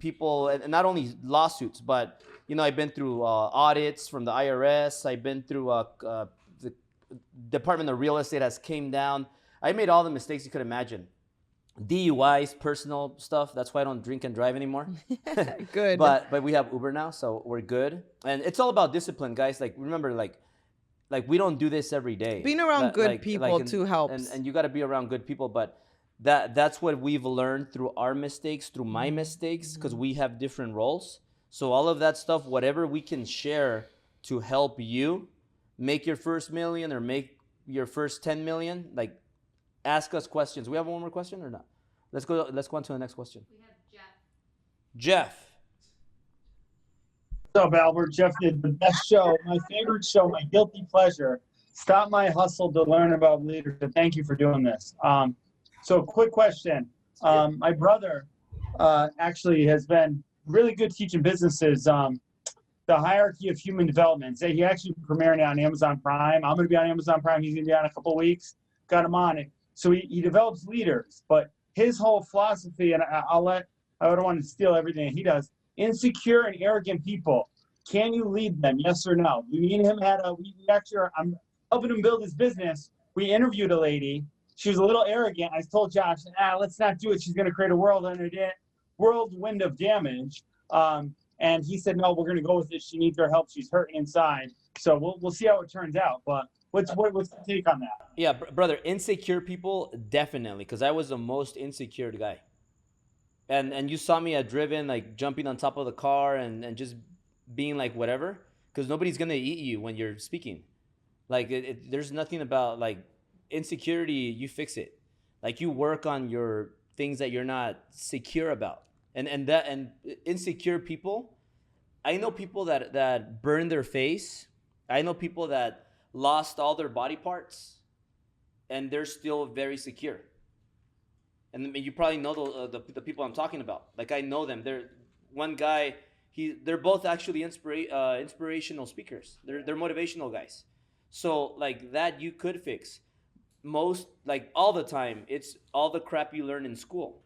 people, and not only lawsuits, but I've been through audits from the IRS. I've been through the Department of Real Estate has came down. I made all the mistakes you could imagine. DUIs, personal stuff. That's why I don't drink and drive anymore. Good. But we have Uber now, so we're good. And it's all about discipline, guys. Like, remember, like we don't do this every day. Being around good people too helps. And you got to be around good people. But that's what we've learned through our mistakes, through my mistakes, because we have different roles. So all of that stuff, whatever we can share to help you make your first million or make your first 10 million, like, ask us questions. We have one more question or not? Let's go on to the next question. We have Jeff. Jeff. What's up, Albert? Jeff did the best show, my favorite show, my guilty pleasure. Stop my hustle to learn about leadership. Thank you for doing this. So quick question. My brother actually has been really good teaching businesses the hierarchy of human development. He actually premiering it on Amazon Prime. I'm going to be on Amazon Prime. He's going to be on in a couple of weeks. Got him on it. So he develops leaders, but his whole philosophy, and I don't want to steal everything he does, insecure and arrogant people, can you lead them? Yes or no? Me and him I'm helping him build his business. We interviewed a lady. She was a little arrogant. I told Josh, let's not do it. She's going to create a whirlwind of damage. And he said, no, we're going to go with it. She needs our help. She's hurting inside. So we'll see how it turns out. But what's the take on that? Yeah, brother, insecure people, definitely, because I was the most insecure guy. And you saw me at Driven, like, jumping on top of the car and just being like whatever, because nobody's going to eat you when you're speaking. Like, there's nothing about, like, insecurity, you fix it. Like, you work on your things that you're not secure about. And insecure people, I know people that burn their face. I know people that lost all their body parts, and they're still very secure. And you probably know the people I'm talking about. Like, I know them. one guy, they're both actually inspirational speakers. They're motivational guys. So like that you could fix. Most, like all the time, it's all the crap you learn in school.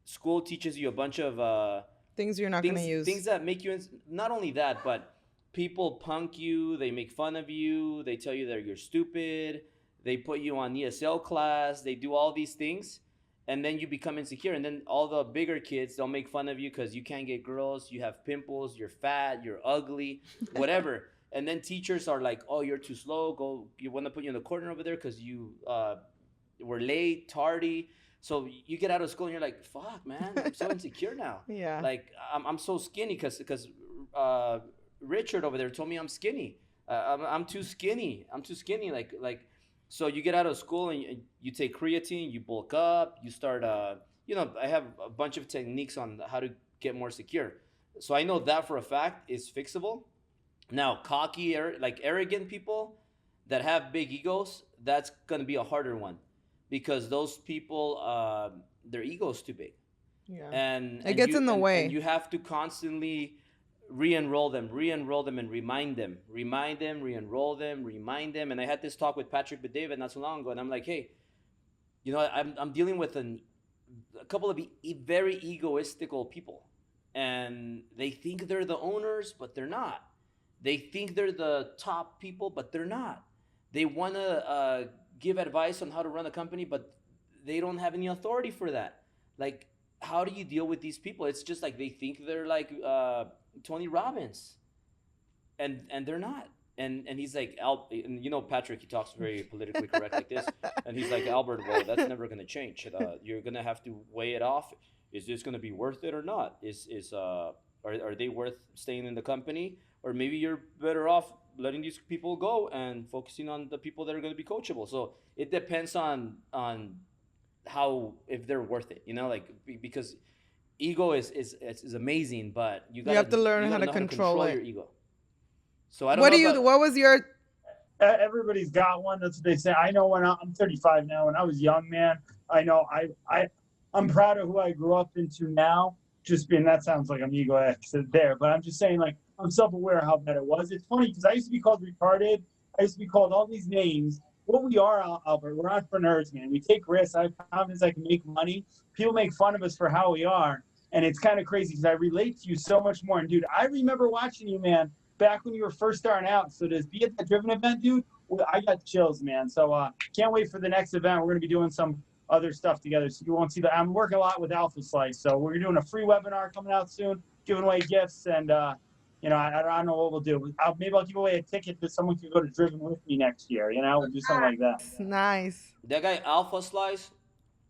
School teaches you a bunch of Things you're not going to use. things that make you not only that, but people punk you, they make fun of you, they tell you that you're stupid, they put you on ESL class, they do all these things, and then you become insecure. And then all the bigger kids, they'll make fun of you because you can't get girls, you have pimples, you're fat, you're ugly, whatever. And then teachers are like, oh, you're too slow, you want to put you in the corner over there because you were late, tardy. So you get out of school and you're like, fuck, man, I'm so insecure now. Yeah. Like I'm so skinny because Richard over there told me I'm skinny. I'm too skinny. Like, so you get out of school and you take creatine, you bulk up, you start, I have a bunch of techniques on how to get more secure. So I know that for a fact is fixable. Now, cocky, arrogant people that have big egos, that's going to be a harder one because those people, their ego's too big. Yeah. And it gets in the way. And you have to constantly re-enroll them and remind them, re-enroll them, remind them. And I had this talk with Patrick Bedavid not so long ago, and I'm like, hey, I'm dealing with a couple of very egoistical people, and they think they're the owners, but they're not. They think they're the top people, but they're not. They want to give advice on how to run a company, but they don't have any authority for that. Like, how do you deal with these people? It's just like they think they're like Tony Robbins, and they're not. And he's like, Patrick, he talks very politically correct like this, and he's like, Albert, well, that's never going to change. You're going to have to weigh it off. Is this going to be worth it or not? Are they worth staying in the company? Or maybe you're better off letting these people go and focusing on the people that are going to be coachable. So it depends on how, if they're worth it, because ego is amazing, but you have to learn how to control it. Your ego. So I don't know. What was your? Everybody's got one. That's what they say. I know when I'm 35 now. When I was young, man, I know I'm proud of who I grew up into now. Just being, that sounds like I'm egoistic there, but I'm just saying, like, I'm self-aware of how bad it was. It's funny because I used to be called retarded. I used to be called all these names. What we are, Albert, we're entrepreneurs, man. We take risks. I have confidence I can make money. People make fun of us for how we are, and it's kind of crazy because I relate to you so much more. And, dude, I remember watching you, man, back when you were first starting out. So to be at that Driven event, dude, I got chills, man. So can't wait for the next event. We're going to be doing some other stuff together, so you won't see that. I'm working a lot with Alpha Slice, so we're doing a free webinar coming out soon, giving away gifts, and I don't know what we'll do. Maybe I'll give away a ticket that someone can go to Driven with me next year. We'll do something like that. Nice. That guy Alpha Slice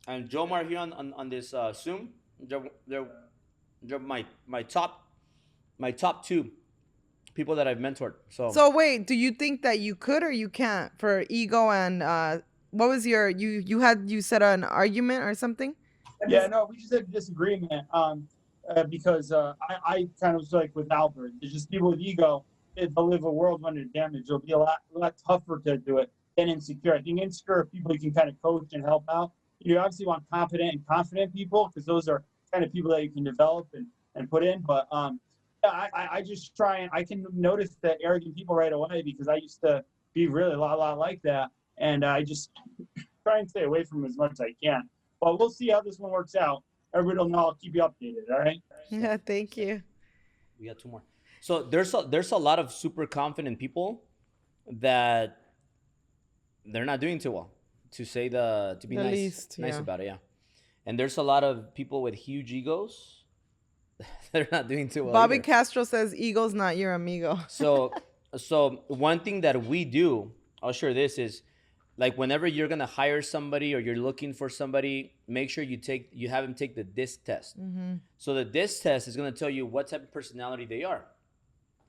and Jomar here on this Zoom, they're my top two people that I've mentored. So wait, do you think that you could or you can't for ego and what was your you said an argument or something? Yeah, no, we just had a disagreement because I kind of was like with Albert. There's just people with ego. They'll live a world under damage. It'll be a lot tougher to do it than insecure. I think insecure people you can kind of coach and help out. You obviously want competent and confident people because those are kind of people that you can develop and put in. But I just try and I can notice the arrogant people right away because I used to be really a lot like that. And I just try and stay away from them as much as I can. But we'll see how this one works out. Everybody will know. I'll keep you updated. All right. Yeah. Thank you. We got two more. So there's a lot of super confident people that they're not doing too well. To be nice about it. Yeah. And there's a lot of people with huge egos. They're not doing too well. Bobby either. Castro says ego's not your amigo. So one thing that we do, I'll share this, is like whenever you're gonna hire somebody or you're looking for somebody, make sure you have them take the DISC test. Mm-hmm. So the DISC test is gonna tell you what type of personality they are,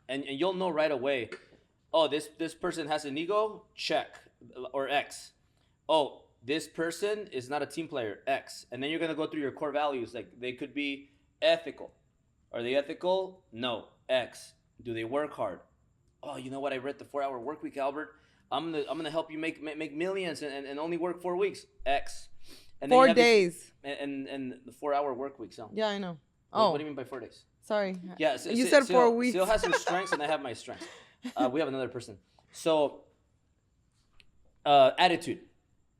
and you'll know right away. Oh, this person has an ego, check, or X. Oh, this person is not a team player, X. And then you're gonna go through your core values. Like they could be ethical. Are they ethical? No, X. Do they work hard? Oh, you know what? I read the 4-hour work week, Albert. I'm gonna help you make millions and only work 4 weeks. X. And 4 days. And the 4-hour work week. So. Yeah, I know. What do you mean by 4 days? Sorry. Yeah, You said 4 weeks. Syl has some strengths, and I have my strengths. We have another person. So, attitude.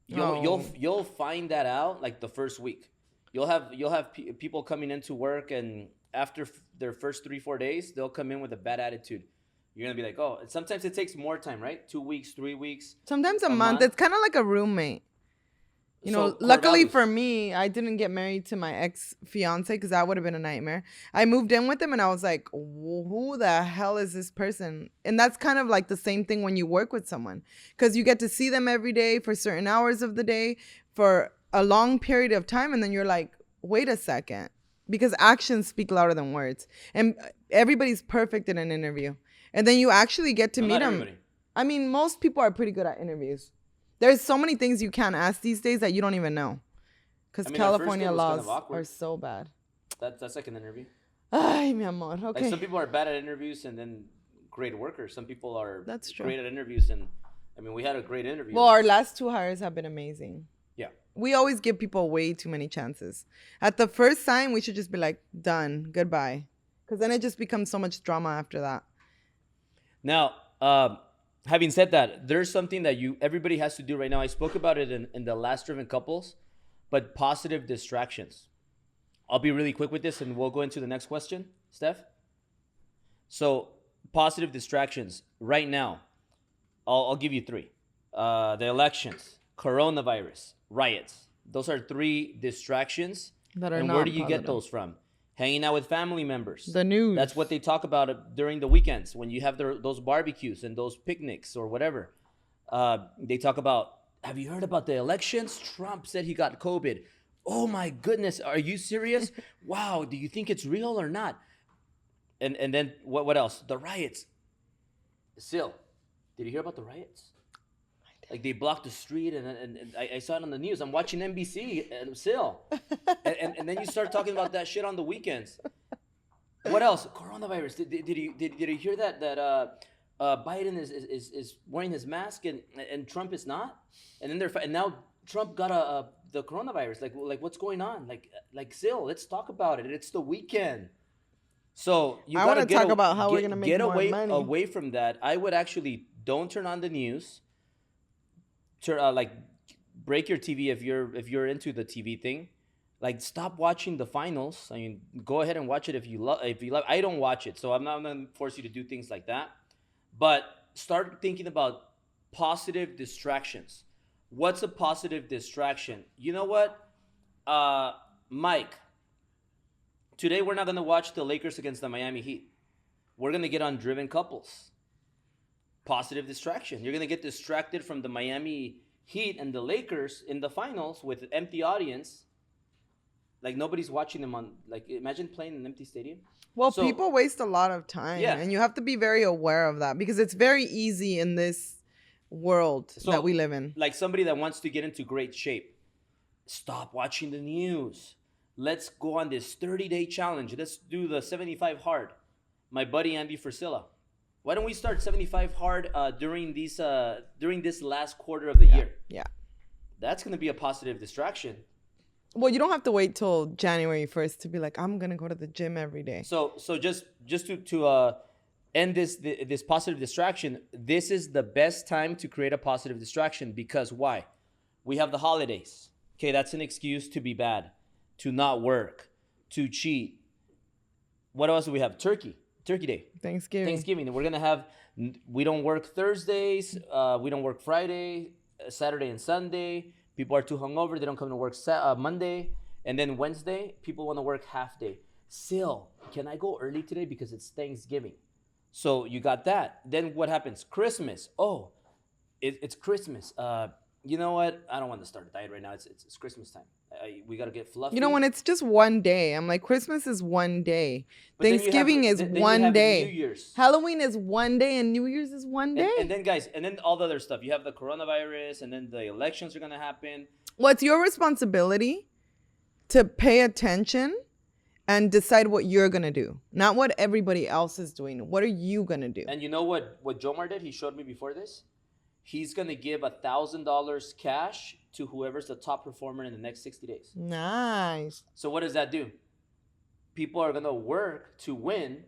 You'll find that out like the first week. You'll have people coming into work, and after their first 3-4 days, they'll come in with a bad attitude. You're gonna be like, oh. Sometimes it takes more time, right? 2 weeks, 3 weeks. Sometimes a month. It's kind of like a roommate. You know, luckily for me, I didn't get married to my ex-fiance because that would have been a nightmare. I moved in with him and I was like, who the hell is this person? And that's kind of like the same thing when you work with someone, because you get to see them every day for certain hours of the day for a long period of time. And then you're like, wait a second, because actions speak louder than words. And everybody's perfect in an interview. And then you actually get to meet them. Everybody. I mean, most people are pretty good at interviews. There's so many things you can't ask these days that you don't even know, because California laws are so bad. That's like an interview. Ay, mi amor. Okay. Like some people are bad at interviews and then great workers. Some people are true. Great at interviews, and I mean, we had a great interview. Well, our last 2 hires have been amazing. Yeah. We always give people way too many chances. At the first sign, we should just be like, done, goodbye, because then it just becomes so much drama after that. Now, having said that, there's something that everybody has to do right now. I spoke about it in the last Driven Couples, but positive distractions. I'll be really quick with this, and we'll go into the next question, Steph. So, positive distractions right now. I'll give you 3. The elections, coronavirus, riots. Those are 3 distractions. That are and not where do you positive. get those from? Hanging out with family members. The news. That's what they talk about during the weekends when you have those barbecues and those picnics or whatever. They talk about, have you heard about the elections? Trump said he got COVID. Oh my goodness, are you serious? Wow, do you think it's real or not? And then what else? The riots. Syl, did you hear about the riots? Like they blocked the street, and I saw it on the news. I'm watching NBC, Syl. and then you start talking about that shit on the weekends. What else? Coronavirus. Did you hear that Biden is wearing his mask and Trump is not? And then and now Trump got the coronavirus. Like what's going on? Like Syl, let's talk about it. It's the weekend. So I want to talk about how we're gonna make more money. Away from that, I would actually don't turn on the news. Break your TV if you're into the TV thing. Like, stop watching the finals. I mean, go ahead and watch it if you love. I don't watch it, so I'm not gonna force you to do things like that. But start thinking about positive distractions. What's a positive distraction? You know what, Mike? Today we're not gonna watch the Lakers against the Miami Heat. We're gonna get on Driven Couples. Positive distraction. You're gonna get distracted from the Miami Heat and the Lakers in the finals with an empty audience. Like nobody's watching them on. Like imagine playing in an empty stadium. Well, people waste a lot of time, and you have to be very aware of that because it's very easy in this world that we live in. Like somebody that wants to get into great shape, stop watching the news. Let's go on this 30-day challenge. Let's do the 75 hard. My buddy Andy Frisilla. Why don't we start 75 hard during this last quarter of the year? Yeah. That's going to be a positive distraction. Well, you don't have to wait till January 1st to be like, I'm going to go to the gym every day. So just to end this positive distraction, this is the best time to create a positive distraction because why? We have the holidays. Okay, that's an excuse to be bad, to not work, to cheat. What else do we have? Turkey Day. Thanksgiving. We're going to have, we don't work Thursdays. We don't work Friday, Saturday, and Sunday. People are too hungover. They don't come to work Monday. And then Wednesday, people want to work half day. Syl, can I go early today because it's Thanksgiving? So you got that. Then what happens? Christmas. Oh, it's Christmas. You know what? I don't want to start a diet right now. It's Christmas time. We got to get fluffy. You know, when it's just one day, I'm like, Christmas is one day. But Thanksgiving is one day. New Year's. Halloween is one day and New Year's is one day. And then, guys, and then all the other stuff. You have the coronavirus and then the elections are going to happen. Well, it's your responsibility to pay attention and decide what you're going to do, not what everybody else is doing. What are you going to do? And you know what Jomar did? He showed me before this. He's going to give $1,000 cash to whoever's the top performer in the next 60 days. Nice. So what does that do? people are gonna work to win,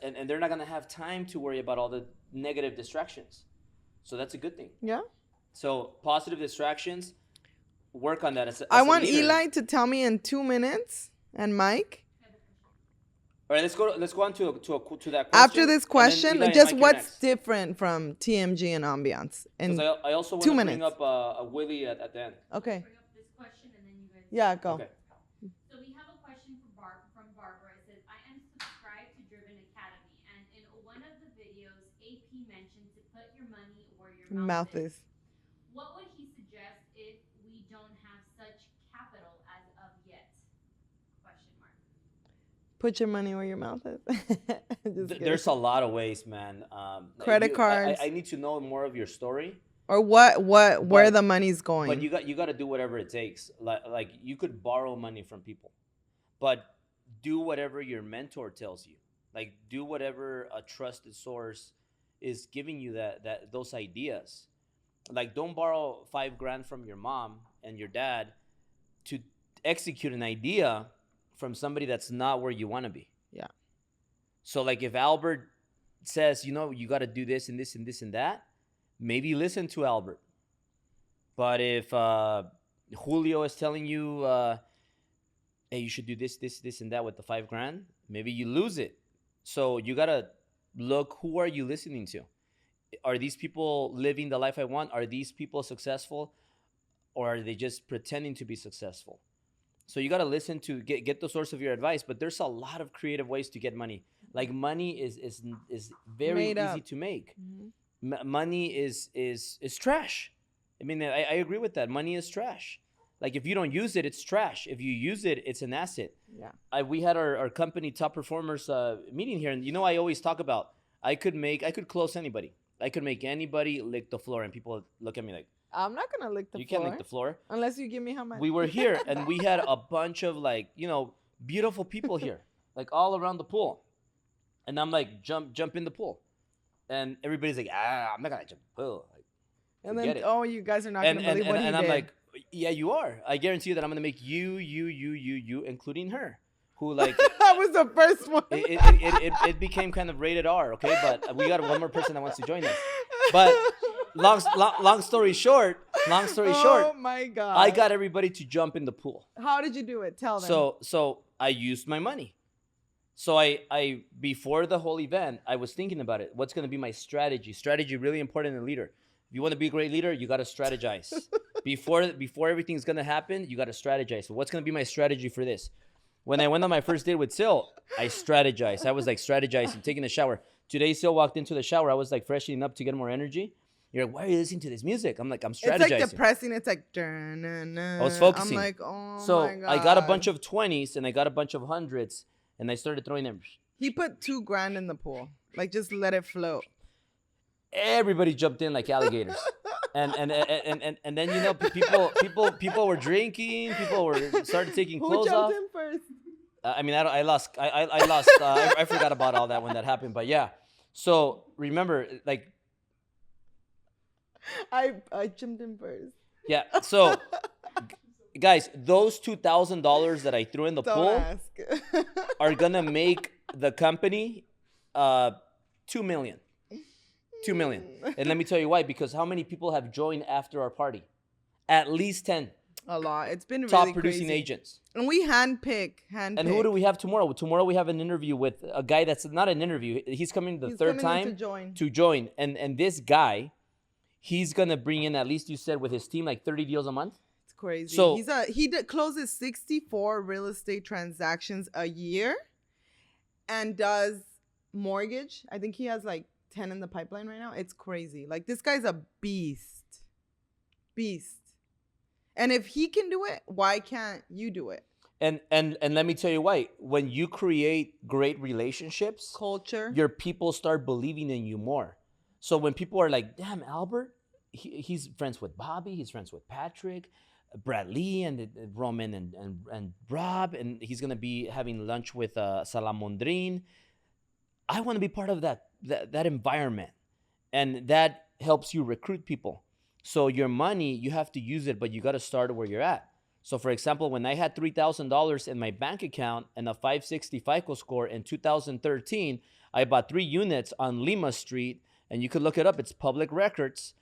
and they're not gonna have time to worry about all the negative distractions. So that's a good thing. Yeah. So positive distractions, work on that. I a want leader. Eli to tell me in 2 minutes, and Mike. All right, let's go on to that question. After this question, Eli and just Mike, what's next. different from TMG and ambiance? And 'Cause I also want 2 to bring minutes. up a Willie at the end. Okay. Bring up this question and then you guys. Yeah, go. Okay. So we have a question from Barbara. It says, I am subscribed to Driven Academy, and in one of the videos, AP mentioned to put your money where your mouth Mouth is. What would he suggest if we don't have such capital as of yet? Question mark. Put your money where your mouth is. Just kidding. There's a lot of ways, man. Credit cards. I need to know more of your story. Or where But- the money's going. But you got to do whatever it takes. Like you could borrow money from people, but do whatever your mentor tells you. Like do whatever a trusted source is giving you those ideas. Like don't borrow $5,000 from your mom and your dad to execute an idea from somebody that's not where you want to be. Yeah. So like if Albert says, you got to do this and this and this and that, maybe listen to Albert. But if Julio is telling you, hey, you should do this, and that with the $5,000, maybe you lose it. So you got to look, who are you listening to? Are these people living the life I want? Are these people successful? Or are they just pretending to be successful? So you got to listen to get the source of your advice, but there's a lot of creative ways to get money. Like money is very Made easy up. to make. Mhm. Money is trash. I mean, I agree with that. Money is trash. Like if you don't use it, it's trash. If you use it, it's an asset. Yeah. We had our company top performers meeting here, and I always talk about I could close anybody. I could make anybody lick the floor, and people look at me like, I'm not gonna lick the you floor. can't lick the floor. Unless you give me how much. We were here, and we had a bunch of beautiful people here, like all around the pool. And I'm like, jump in the pool. And everybody's like, I'm not gonna jump in the pool. Like, and forget then, it. you guys are not and gonna believe what he and did. I'm like, yeah, you are. I guarantee you that I'm gonna make you, including her, who like that was the first one. it became kind of rated R. Okay, but we got one more person that wants to join us. But long story short, Oh my God. I got everybody to jump in the pool. How did you do it? Tell them. So I used my money. So I before the whole event, I was thinking about it. What's going to be my strategy? Strategy really important in a leader. If you want to be a great leader, you got to strategize. before everything's going to happen, you got to strategize. So what's going to be my strategy for this? When I went on my first date with Syl, I strategized. I was like strategizing, taking a shower. Today, Syl walked into the shower. I was like freshening up to get more energy. You're like, why are you listening to this music? I'm like, I'm strategizing. It's like depressing. It's like, I was focusing. I'm like, oh So my God. I got a bunch of 20s and I got a bunch of 100s and I started throwing them. He put $2,000 in the pool. Like, just let it float. Everybody jumped in like alligators. and then people were drinking. People were started taking Who clothes jumped off. in first? I mean, I lost. I forgot about all that when that happened. But yeah. So remember, like, I jumped in first. yeah. So, guys, those $2,000 that I threw in the Don't pool ask. are gonna make the company $2 million. $2 million. And let me tell you why. Because how many people have joined after our party? At least 10 A lot. It's been top really producing crazy. agents. And we handpick. And who do we have tomorrow? Tomorrow we have an interview with a guy that's not an interview. He's coming the third time to join. And this guy, he's gonna bring in, at least you said with his team, like 30 deals a month. It's crazy. So- he closes 64 real estate transactions a year, and does mortgage. I think he has like 10 in the pipeline right now. It's crazy. Like, this guy's a beast. And if he can do it, why can't you do it? And let me tell you why. When you create great relationships, Culture. your people start believing in you more. So when people are like, damn, Albert, he's friends with Bobby, he's friends with Patrick, Brad Lee, and Roman and Rob, and he's gonna be having lunch with Salamondrin. I want to be part of that environment, and that helps you recruit people. So your money, you have to use it, but you got to start where you're at. So for example, when I had $3,000 in my bank account and a 560 FICO score in 2013, I bought 3 units on Lima Street, and you could look it up. It's public records.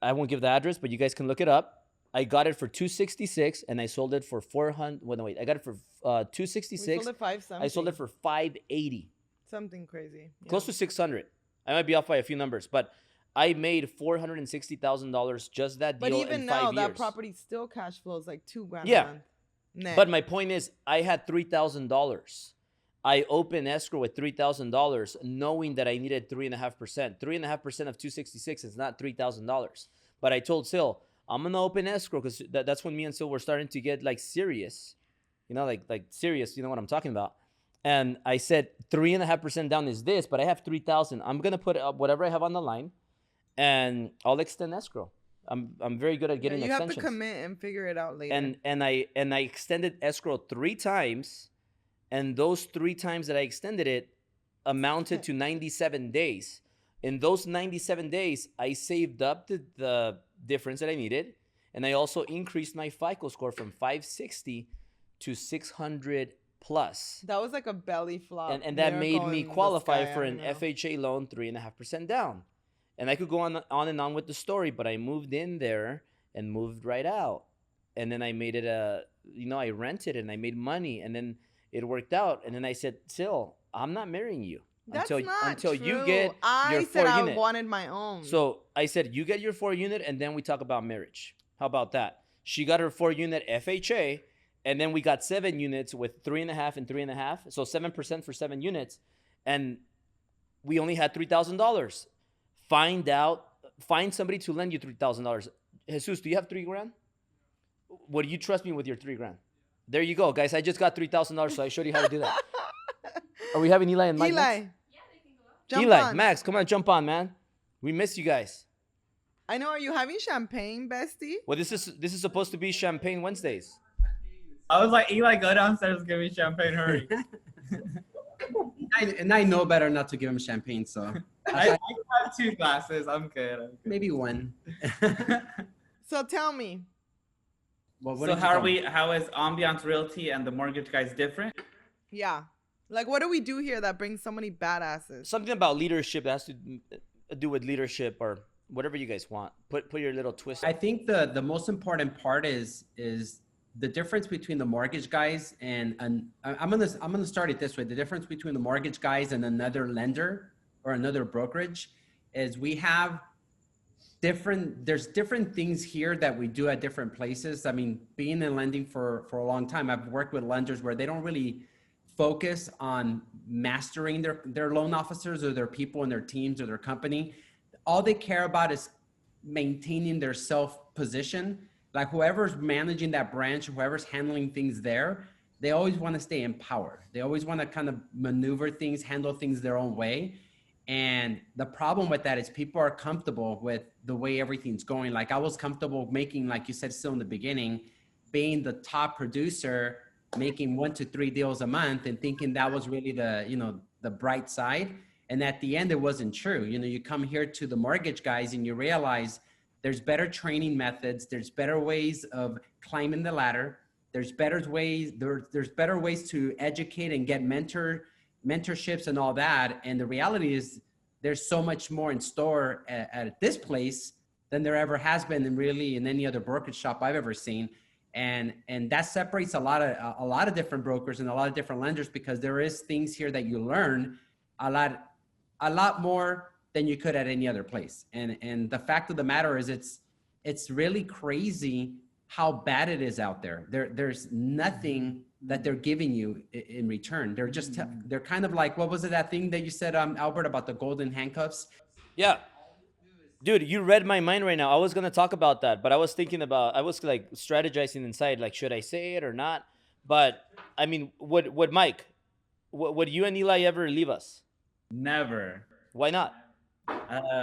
I won't give the address, but you guys can look it up. I got it for $266, and I sold it for $400. Wait, I got it for $266. We sold it $5 something. I sold it for $580. Something crazy. Yeah. Close to $600. I might be off by a few numbers, but I made $460,000 just that deal But even in now, 5 years. that property still cash flows like $2,000 Yeah. a month. Net. But my point is, I had $3,000. I opened escrow with $3,000, knowing that I needed 3.5%. 3.5% of 266 is not $3,000. But I told Syl, I'm gonna open escrow because that's when me and Syl were starting to get like serious, like serious. You know what I'm talking about? And I said 3.5% down is this, but I have 3,000. I'm gonna put up whatever I have on the line, and I'll extend escrow. I'm very good at getting you extensions. have to commit and figure it out later. And I extended escrow 3 times, and those 3 times that I extended it amounted to 97 days. In those 97 days, I saved up the difference that I needed, and I also increased my FICO score from 560 to 600 plus. That was like a belly flop. And that made miracle me in the qualify sky, for I an don't know. FHA loan 3.5% down. And I could go on and on with the story, but I moved in there and moved right out. And then I made it I rented and I made money, and then it worked out. And then I said, Syl, I'm not marrying you That's until not you true. get I your said 4 I unit. wanted my own. So I said, you get your 4 unit, and then we talk about marriage. How about that? She got her 4 unit FHA, and then we got 7 units with 3.5 and 3.5. So 7% for 7 units. And we only had $3,000. Find somebody to lend you $3,000. Jesus, do you have $3,000? Would you trust me with your $3,000? There you go, guys. I just got $3,000, so I showed you how to do that. Are we having Eli and Mike? Eli, next? jump Eli, on. Max, come on, jump on, man. We miss you guys. I know. Are you having champagne, bestie? Well, this is supposed to be Champagne Wednesdays. I was like, Eli, go downstairs, give me champagne, hurry. And I know better not to give him champagne, so I have 2 glasses. I'm good. maybe one. So tell me. Well, what So did you tell me? how is Ambiance Realty and the mortgage guys different? Yeah. Like, what do we do here that brings so many badasses? Something about leadership that has to do with leadership or whatever you guys want. Put your little twist. I think the most important part is the difference between the mortgage guys and I'm gonna start it this way. The difference between the mortgage guys and another lender or another brokerage is we have there's different things here that we do at different places. I mean, being in lending for a long time, I've worked with lenders where they don't really focus on mastering their loan officers or their people and their teams or their company. All they care about is maintaining their self position. Like whoever's managing that branch, whoever's handling things there, they always want to stay in power. They always want to kind of maneuver things, handle things their own way. And the problem with that is people are comfortable with the way everything's going. Like I was comfortable making, like you said, still in the beginning, being the top producer, making 1 to 3 deals a month and thinking that was really the bright side. And at the end, it wasn't true. You come here to the mortgage guys and you realize there's better training methods. There's better ways of climbing the ladder. There's better ways to educate and get mentorships and all that. And the reality is there's so much more in store at this place than there ever has been in any other brokerage shop I've ever seen. And that separates a lot of different brokers and a lot of different lenders, because there is things here that you learn a lot more than you could at any other place. And the fact of the matter is it's really crazy how bad it is out there. There's nothing that they're giving you in return. They're just, they're kind of like, what was it, that thing that you said, Albert, about the golden handcuffs? Yeah. Dude, you read my mind right now. I was going to talk about that, but I was like strategizing inside, like, should I say it or not? But I mean, would Mike, would you and Eli ever leave us? Never. Why not?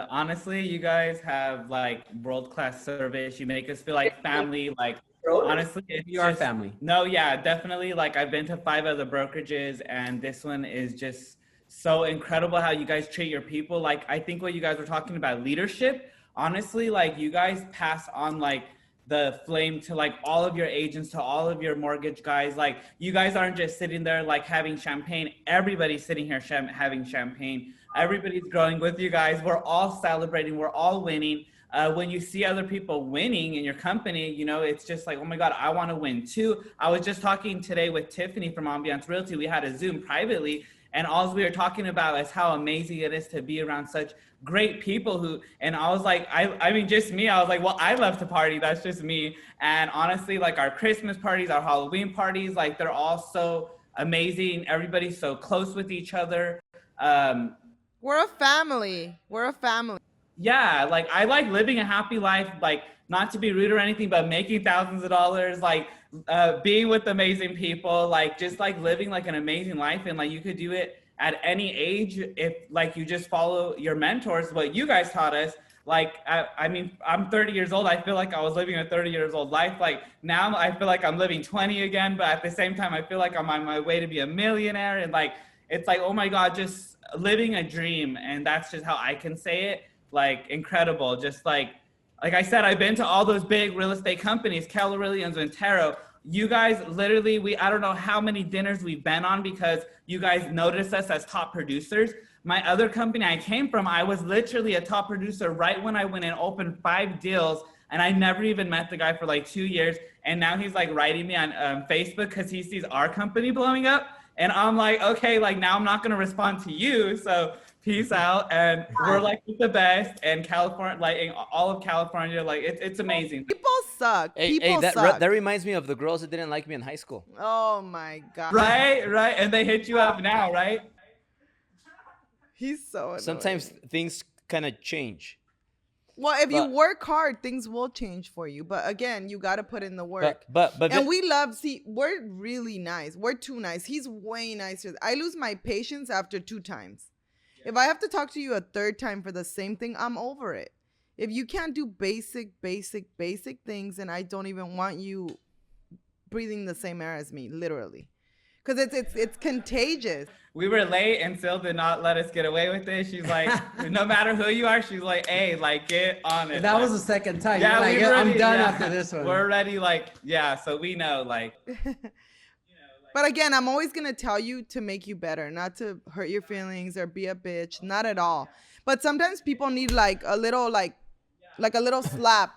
Honestly, you guys have like world-class service. You make us feel like family. Like, honestly, You are family. No, yeah, definitely. Like, I've been to 5 other brokerages, and this one is just so incredible how you guys treat your people. Like, I think what you guys were talking about, leadership, honestly, like, you guys pass on like the flame to like all of your agents, to all of your mortgage guys. Like you guys aren't just sitting there like having champagne. Everybody's sitting here having champagne. Everybody's growing with you guys. We're all celebrating. We're all winning. When you see other people winning in your company, you know, it's just like, oh my God, I want to win too. I was just talking today with Tiffany from Ambiance Realty. We had a Zoom privately, and all we were talking about is how amazing it is to be around such great people who, and I was like, I mean, just me, I was like, well, I love to party. That's just me. And honestly, like our Christmas parties, our Halloween parties, like they're all so amazing. Everybody's so close with each other. We're a family. We're a family. Yeah, like I like living a happy life, like not to be rude or anything, but making thousands of dollars, like being with amazing people, like just like living like an amazing life. And like you could do it at any age if like you just follow your mentors, what you guys taught us. Like, I mean, I'm 30 years old. I feel like I was living a 30 years old life. Like now I feel like I'm living 20 again, but at the same time, I feel like I'm on my way to be a millionaire. And like, it's like, oh my God, just living a dream. And that's just how I can say it. Like incredible. Just like I said, I've been to all those big real estate companies, Keller Williams and Taro. You guys literally, I don't know how many dinners we've been on because you guys noticed us as top producers. My other company I came from, I was literally a top producer right when I went and opened 5 deals, and I never even met the guy for like 2 years. And now he's like writing me on Facebook because he sees our company blowing up. And I'm like, okay, like now I'm not going to respond to you. So peace out. And we're like the best. And California, like in all of California, like it's amazing. People suck. People that, suck. that reminds me of the girls that didn't like me in high school. Oh my God. Right. And they hit you up now, right? He's so annoying. Sometimes things kind of change. Well, if you work hard, things will change for you. But again, you got to put in the work. But and we're really nice. We're too nice. He's way nicer. I lose my patience after 2 times. If I have to talk to you a 3rd time for the same thing, I'm over it. If you can't do basic things, and I don't even want you breathing the same air as me, literally. Because it's contagious. We were late and Syl did not let us get away with it. She's like, no matter who you are, she's like, hey, like get on it. That like, was the second time. Yeah, like, I'm done after this one. We're ready, like, yeah, so we know, like. But again, I'm always going to tell you to make you better, not to hurt your feelings or be a bitch, not at all. But sometimes people need like a little slap.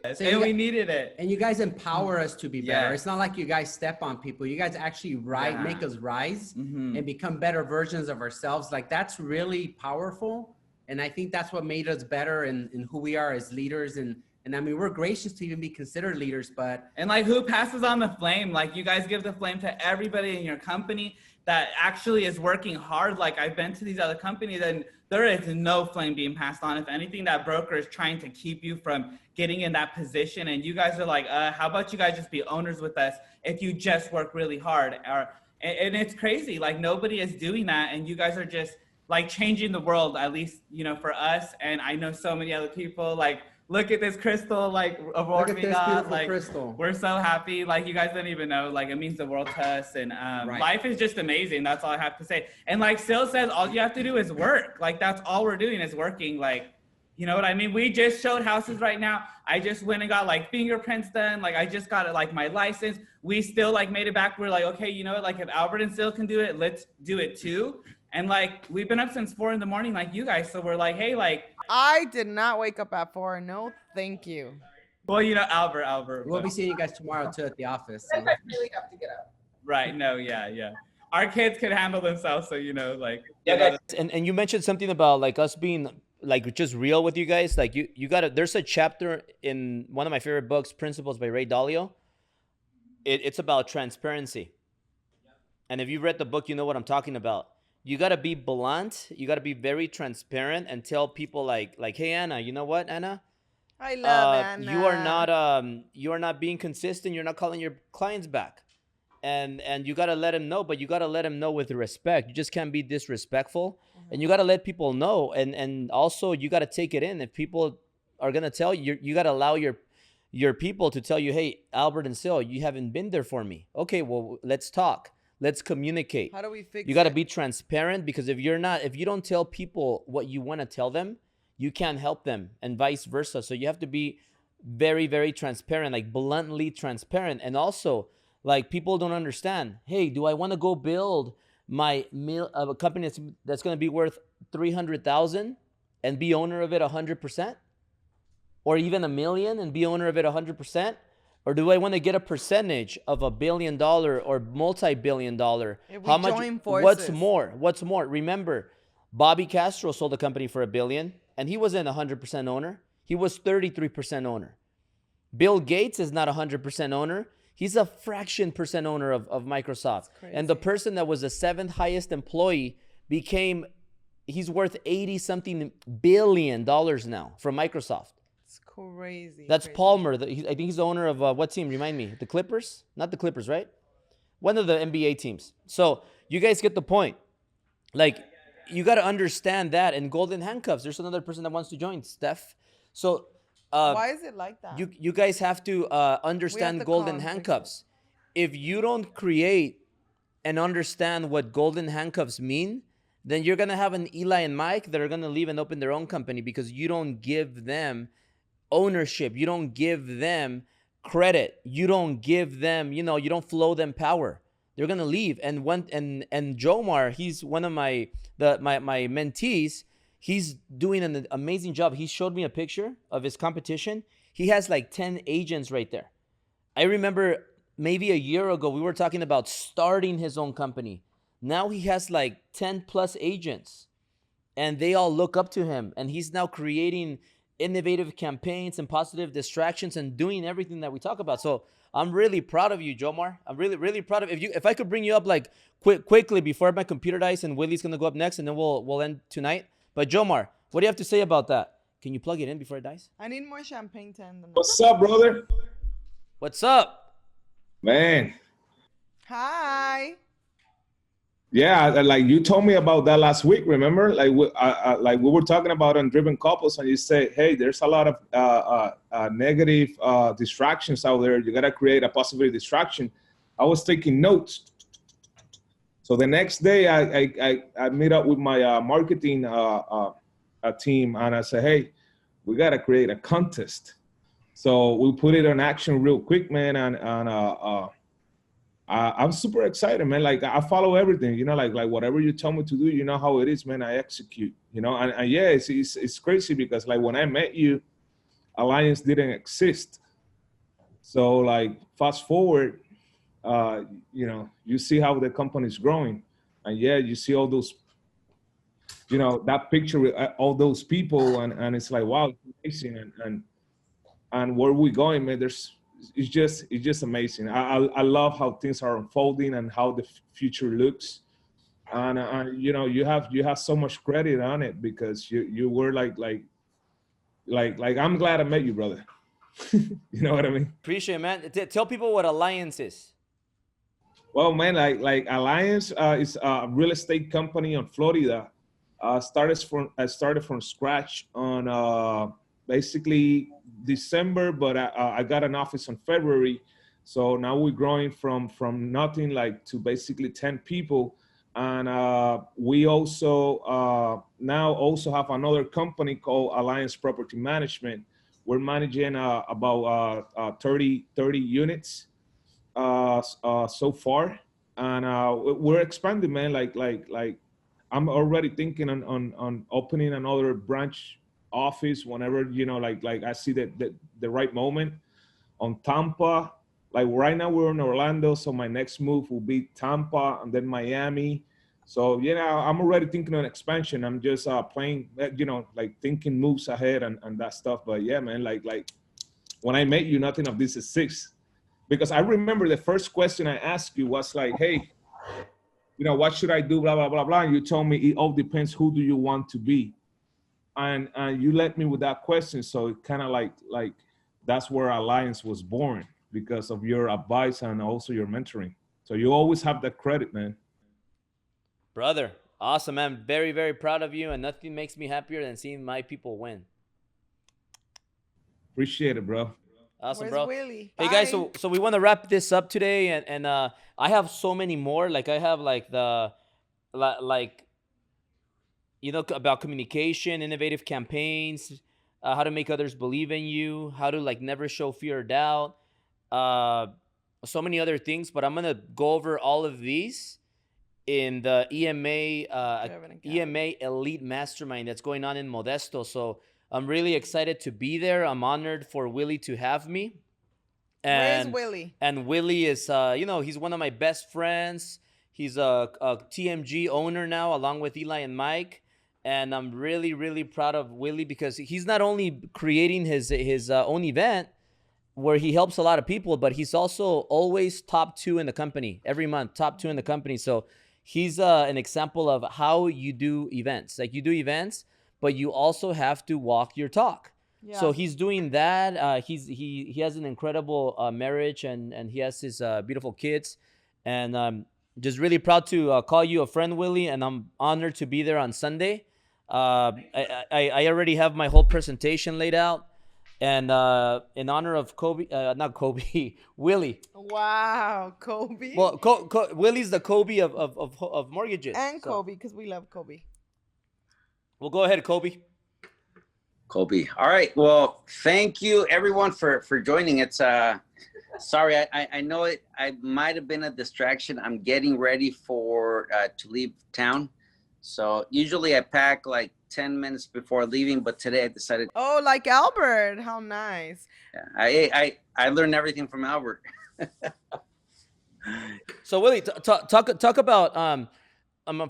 And we needed it. And you guys empower us to be better. Yeah. It's not like you guys step on people. You guys actually make us rise and become better versions of ourselves. Like that's really powerful. And I think that's what made us better in who we are as leaders. And I mean, we're gracious to even be considered leaders, but. And like who passes on the flame? Like you guys give the flame to everybody in your company that actually is working hard. Like I've been to these other companies and there is no flame being passed on. If anything, that broker is trying to keep you from getting in that position. And you guys are like, how about you guys just be owners with us if you just work really hard? And it's crazy. Like nobody is doing that. And you guys are just like changing the world, at least, you know, for us. And I know so many other people like, look at this crystal, like award we got. Like crystal. We're so happy. Like you guys don't even know. Like it means the world to us, and life is just amazing. That's all I have to say. And like Syl says, all you have to do is work. Like that's all we're doing is working. Like, you know what I mean? We just showed houses right now. I just went and got like fingerprints done. Like I just got like my license. We still like made it back. We're like, okay, you know what? Like if Albert and Syl can do it, let's do it too. And like we've been up since 4 a.m, like you guys. So we're like, hey, like. I did not wake up at 4. No, thank you. Well, you know, Albert. We'll be seeing you guys tomorrow too at the office. So. I really have to get up. Right. No. Yeah. Our kids can handle themselves. So, you know, like. Yeah. And you mentioned something about like us being like just real with you guys. Like you got to, there's a chapter in one of my favorite books, Principles by Ray Dalio. It's about transparency. And if you read the book, you know what I'm talking about. You got to be blunt. You got to be very transparent and tell people like, hey, Anna, you know what, Anna? I love Anna. You are not being consistent. You're not calling your clients back. And you got to let them know, but you got to let them know with respect. You just can't be disrespectful. And you got to let people know. And also you got to take it in. If people are going to tell you, you got to allow your people to tell you, hey, Albert and Syl, you haven't been there for me. Okay, well, let's talk. Let's communicate. How do we fix it? You got to be transparent, because if you don't tell people what you want to tell them, you can't help them, and vice versa. So you have to be very, very transparent, like bluntly transparent. And also, like, people don't understand, hey, do I want to go build a company that's going to be worth 300,000 and be owner of it 100%? Or even $1 million and be owner of it 100%? Or do I want to get a percentage of $1 billion or multi-billion dollar? If we How much? join forces. What's more? Remember, Bobby Castro sold a company for $1 billion, and he wasn't 100% owner. He was 33% owner. Bill Gates is not 100% owner. He's a fraction percent owner of Microsoft. And the person that was the 7th highest employee he's worth 80 something billion dollars now from Microsoft. It's crazy. That's crazy. Palmer. I think he's the owner of what team? Remind me. The Clippers? Not the Clippers, right? One of the NBA teams. So you guys get the point. Like, you got to understand that. And Golden Handcuffs, there's another person that wants to join, Steph. So why is it like that? you guys have to understand Golden Handcuffs. If you don't create and understand what Golden Handcuffs mean, then you're going to have an Eli and Mike that are going to leave and open their own company because you don't give them ownership. You don't give them credit. You don't give them, you don't flow them power. They're going to leave. And Jomar, he's one of my mentees. He's doing an amazing job. He showed me a picture of his competition. He has like 10 agents right there. I remember maybe a year ago, we were talking about starting his own company. Now he has like 10 plus agents and they all look up to him. And he's now creating innovative campaigns and positive distractions and doing everything that we talk about. So I'm really proud of you, Jomar. I'm really, really proud of you. If I could bring you up like quickly before my computer dies, and Willie's going to go up next and then we'll end tonight. But Jomar, what do you have to say about that? Can you plug it in before it dies? I need more champagne to end the night. What's up, brother? What's up? Man. Hi. Yeah, like you told me about that last week, remember? Like we were talking about Undriven Couples, and you say, hey, there's a lot of negative distractions out there. You got to create a positive distraction. I was taking notes. So the next day, I meet up with my marketing team, and I said, hey, we got to create a contest. So we put it in action real quick, man, and I'm super excited, man. Like, I follow everything, like whatever you tell me to do, you know how it is, man. I execute, and yeah, it's crazy because like when I met you, Alliance didn't exist. So like fast forward, you see how the company is growing, and yeah, you see all those, that picture with all those people, and it's like, wow, it's amazing, and where we going, man. It's just amazing. I love how things are unfolding and how the future looks, and you have so much credit on it because you were like I'm glad I met you, brother. You know what I mean? Appreciate it, man. Tell people what Alliance is. Well, man, like Alliance is a real estate company in Florida. I started from scratch on basically December, but I got an office in February. So now we're growing from nothing to basically 10 people. And we also now have another company called Alliance Property Management. We're managing about 30 units so far. And we're expanding, man. Like I'm already thinking on opening another branch office whenever like I see the right moment. On Tampa, like right now we're in Orlando, so my next move will be Tampa and then Miami. So I'm already thinking on expansion. I'm just playing, like thinking moves ahead and that stuff. But yeah, man, like when I met you, nothing of this is six, because I remember the first question I asked you was like, hey, what should I do, blah blah blah blah, and you told me it all depends, who do you want to be. And you led me with that question. So it kind of like that's where Alliance was born, because of your advice and also your mentoring. So you always have that credit, man. Brother, awesome, man. Very, very proud of you. And nothing makes me happier than seeing my people win. Appreciate it, bro. Awesome, Where's bro. Willie? Hey, Bye. guys, so we want to wrap this up today. And I have so many more. Like, I have about communication, innovative campaigns, how to make others believe in you, how to like never show fear or doubt, so many other things. But I'm gonna go over all of these in the EMA Elite Mastermind that's going on in Modesto. So I'm really excited to be there. I'm honored for Willie to have me. Where's Willie? And Willie is, he's one of my best friends. He's a TMG owner now, along with Eli and Mike. And I'm really, really proud of Willie because he's not only creating his own event where he helps a lot of people, but he's also always top 2 in the company every month, top 2 in the company. So he's an example of how you do events. Like you do events, but you also have to walk your talk. Yeah. So he's doing that. He has an incredible marriage and he has his beautiful kids. And just really proud to call you a friend, Willie. And I'm honored to be there on Sunday. I already have my whole presentation laid out. And in honor of Willie. Wow, Kobe. Well, Willie's the Kobe of mortgages. And so. Kobe, because we love Kobe. Well, go ahead, Kobe. Kobe. All right. Well, thank you everyone for joining. It's sorry, I know it. I might have been a distraction. I'm getting ready for to leave town. So usually I pack like 10 minutes before leaving, but today I decided. Oh, like Albert. How nice. Yeah, I learned everything from Albert. So Willie, talk about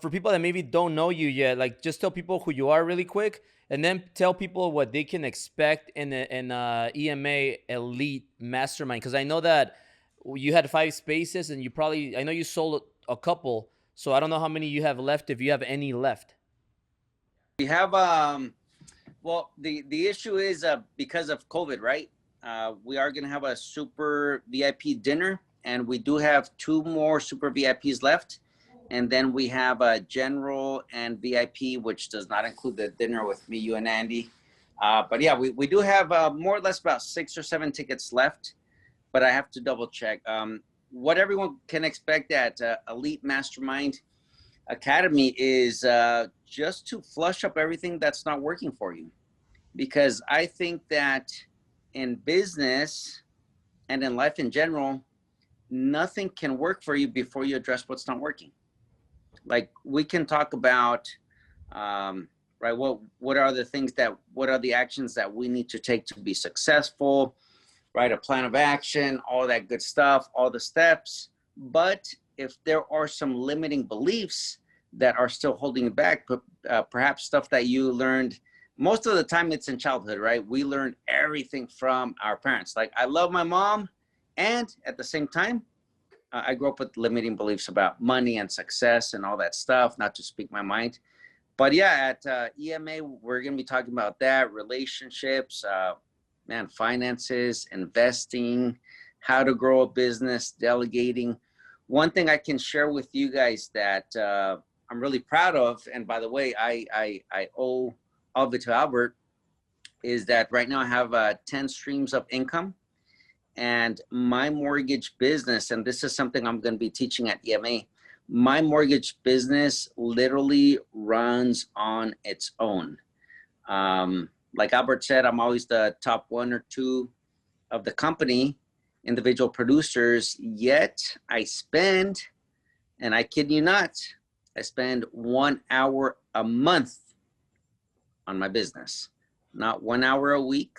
for people that maybe don't know you yet, like just tell people who you are really quick, and then tell people what they can expect in EMA Elite Mastermind. Because I know that you had 5 spaces, and I know you sold a couple, so I don't know how many you have left, if you have any left. We have well, the issue is because of COVID, right? We are gonna have a super VIP dinner, and we do have 2 more super VIPs left. And then we have a general and VIP, which does not include the dinner with me, you, and Andy. But yeah, we do have more or less about 6 or 7 tickets left, but I have to double check. What everyone can expect at Elite Mastermind Academy is just to flush up everything that's not working for you. Because I think that in business and in life in general, nothing can work for you before you address what's not working. Like we can talk about, right, what are the actions that we need to take to be successful, right? A plan of action, all that good stuff, all the steps. But if there are some limiting beliefs that are still holding you back, perhaps stuff that you learned, most of the time it's in childhood, right? We learned everything from our parents. Like I love my mom, and at the same time, I grew up with limiting beliefs about money and success and all that stuff, not to speak my mind. But yeah, at EMA, we're going to be talking about that, relationships, finances, investing, how to grow a business, delegating. One thing I can share with you guys that I'm really proud of, and by the way, I owe all of it to Albert, is that right now I have 10 streams of income. And my mortgage business, and this is something I'm going to be teaching at EMA, my mortgage business literally runs on its own. Like Albert said, I'm always the top 1 or 2 of the company, individual producers, yet I spend, and I kid you not, I spend 1 hour a month on my business. Not 1 hour a week,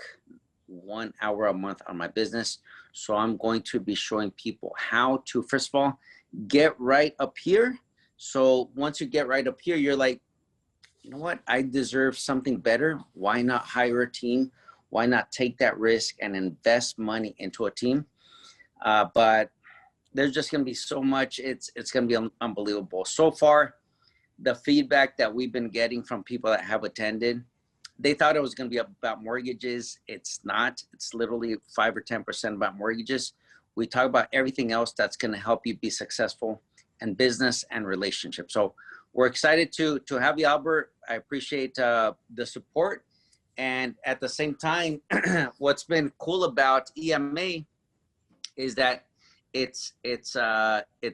1 hour a month on my business. So I'm going to be showing people how to, first of all, get right up here. So once you get right up here, you're like, you know what? I deserve something better. Why not hire a team? Why not take that risk and invest money into a team? But there's just going to be so much. It's going to be unbelievable. So far, the feedback that we've been getting from people that have attended, they thought it was going to be about mortgages. It's not. It's literally 5 or 10% about mortgages. We talk about everything else that's going to help you be successful in business and relationships. So we're excited to have you, Albert. I appreciate the support. And at the same time, what's been cool about EMA is that it's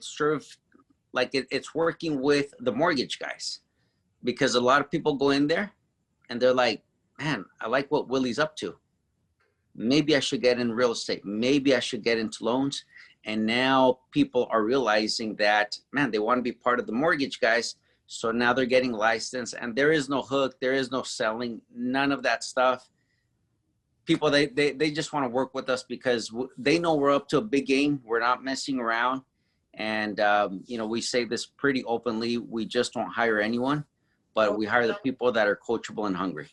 sort of like it's working with the mortgage guys, because a lot of people go in there and they're like, man, I like what Willie's up to. Maybe I should get in real estate. Maybe I should get into loans. And now people are realizing that, man, they want to be part of the mortgage guys. So now they're getting licensed, and there is no hook. There is no selling, none of that stuff. People, they just want to work with us because they know we're up to a big game. We're not messing around. And, you know, we say this pretty openly. We just don't hire anyone, but we hire the people that are coachable and hungry.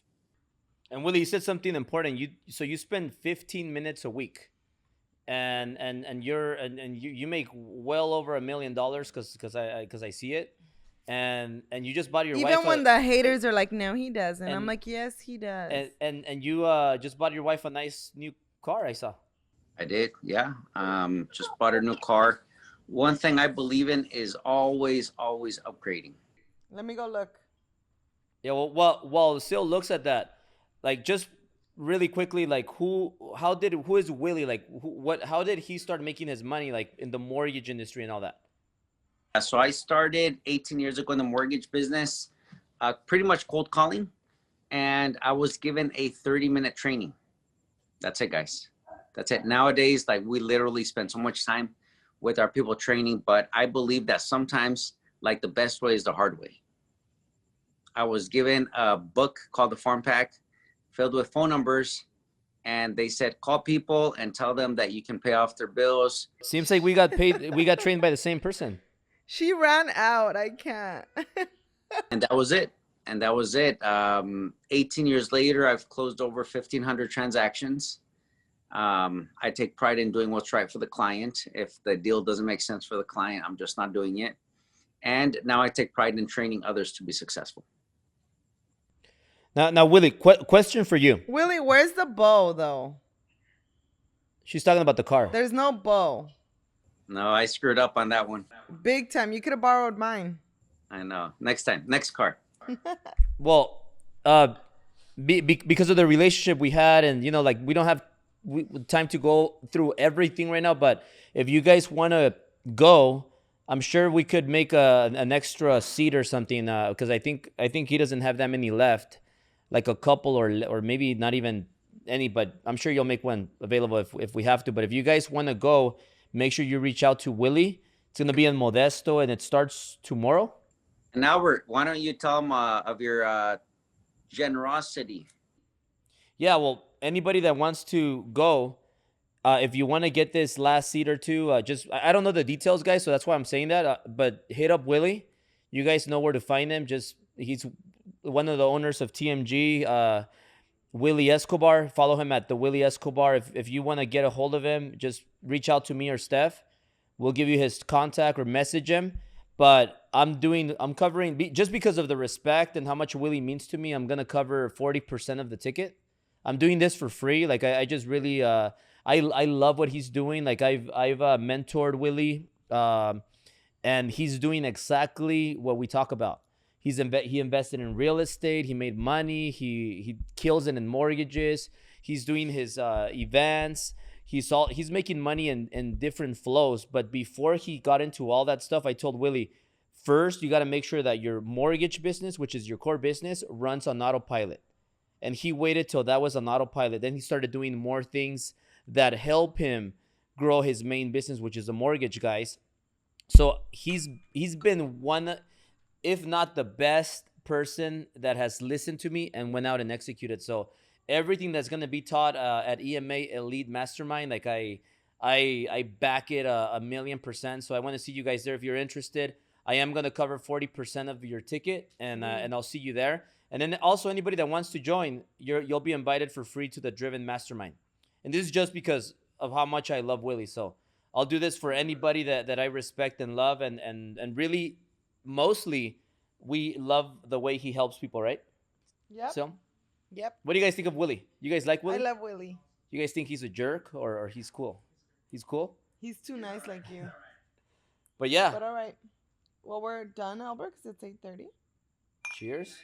And Willie, you said something important. So you spend 15 minutes a week, and you make well over $1 million because I see it, and you just bought your wife. Even when the haters are like, no, he doesn't. I'm like, yes, he does. And you just bought your wife a nice new car. I saw. I did, yeah. Just bought a new car. One thing I believe in is always upgrading. Let me go look. Yeah, well, while Syl looks at that, like, just really quickly, like, who is Willie? Like, how did he start making his money, like, in the mortgage industry and all that? So I started 18 years ago in the mortgage business, pretty much cold calling, and I was given a 30-minute training. That's it, guys. That's it. Nowadays, like, we literally spend so much time with our people training, but I believe that sometimes, like, the best way is the hard way. I was given a book called The Farm Pack, filled with phone numbers, and they said, call people and tell them that you can pay off their bills. Seems like we got trained by the same person. She ran out. I can't. And that was it. 18 years later, I've closed over 1,500 transactions. I take pride in doing what's right for the client. If the deal doesn't make sense for the client, I'm just not doing it. And now I take pride in training others to be successful. Now, Willie, question for you. Willie, where's the bow, though? She's talking about the car. There's no bow. No, I screwed up on that one. Big time. You could have borrowed mine. I know. Next time. Next car. Well, because of the relationship we had, and, you know, like, we don't have time to go through everything right now, but if you guys want to go, I'm sure we could make an extra seat or something, because I think he doesn't have that many left. Like a couple or maybe not even any, but I'm sure you'll make one available if we have to. But if you guys want to go, make sure you reach out to Willie. It's going to be in Modesto, and it starts tomorrow. And Albert, why don't you tell them of your generosity? Yeah, well, anybody that wants to go, if you want to get this last seat or two, I don't know the details, guys, so that's why I'm saying that. But hit up Willie. You guys know where to find him. He's one of the owners of TMG, Willie Escobar. Follow him at the Willie Escobar. If you want to get a hold of him, just reach out to me or Steph. We'll give you his contact or message him. But I'm covering, just because of the respect and how much Willie means to me, I'm going to cover 40% of the ticket. I'm doing this for free. Like, I just really, I love what he's doing. Like, I've mentored Willie, and he's doing exactly what we talk about. He invested in real estate. He made money. He kills it in mortgages. He's doing his events. He's making money in different flows. But before he got into all that stuff, I told Willie, first, you got to make sure that your mortgage business, which is your core business, runs on autopilot. And he waited till that was on autopilot. Then he started doing more things that help him grow his main business, which is the mortgage, guys. So he's been one, if not the best person that has listened to me and went out and executed. So everything that's going to be taught at EMA Elite Mastermind, like, I back it 1,000,000%. So I want to see you guys there if you're interested. I am going to cover 40% of your ticket, and I'll see you there. And then also anybody that wants to join, you'll be invited for free to the Driven Mastermind. And this is just because of how much I love Willie. So I'll do this for anybody that I respect and love, and really, mostly, we love the way he helps people, right? Yep. So, yep. What do you guys think of Willie? You guys like Willie? I love Willie. You guys think he's a jerk or he's cool? He's cool? He's too nice like you. But yeah. But all right. Well, we're done, Albert, because it's 8:30. Cheers.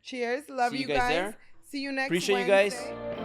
Cheers. Love See you guys. there. See you next Appreciate Wednesday. you guys.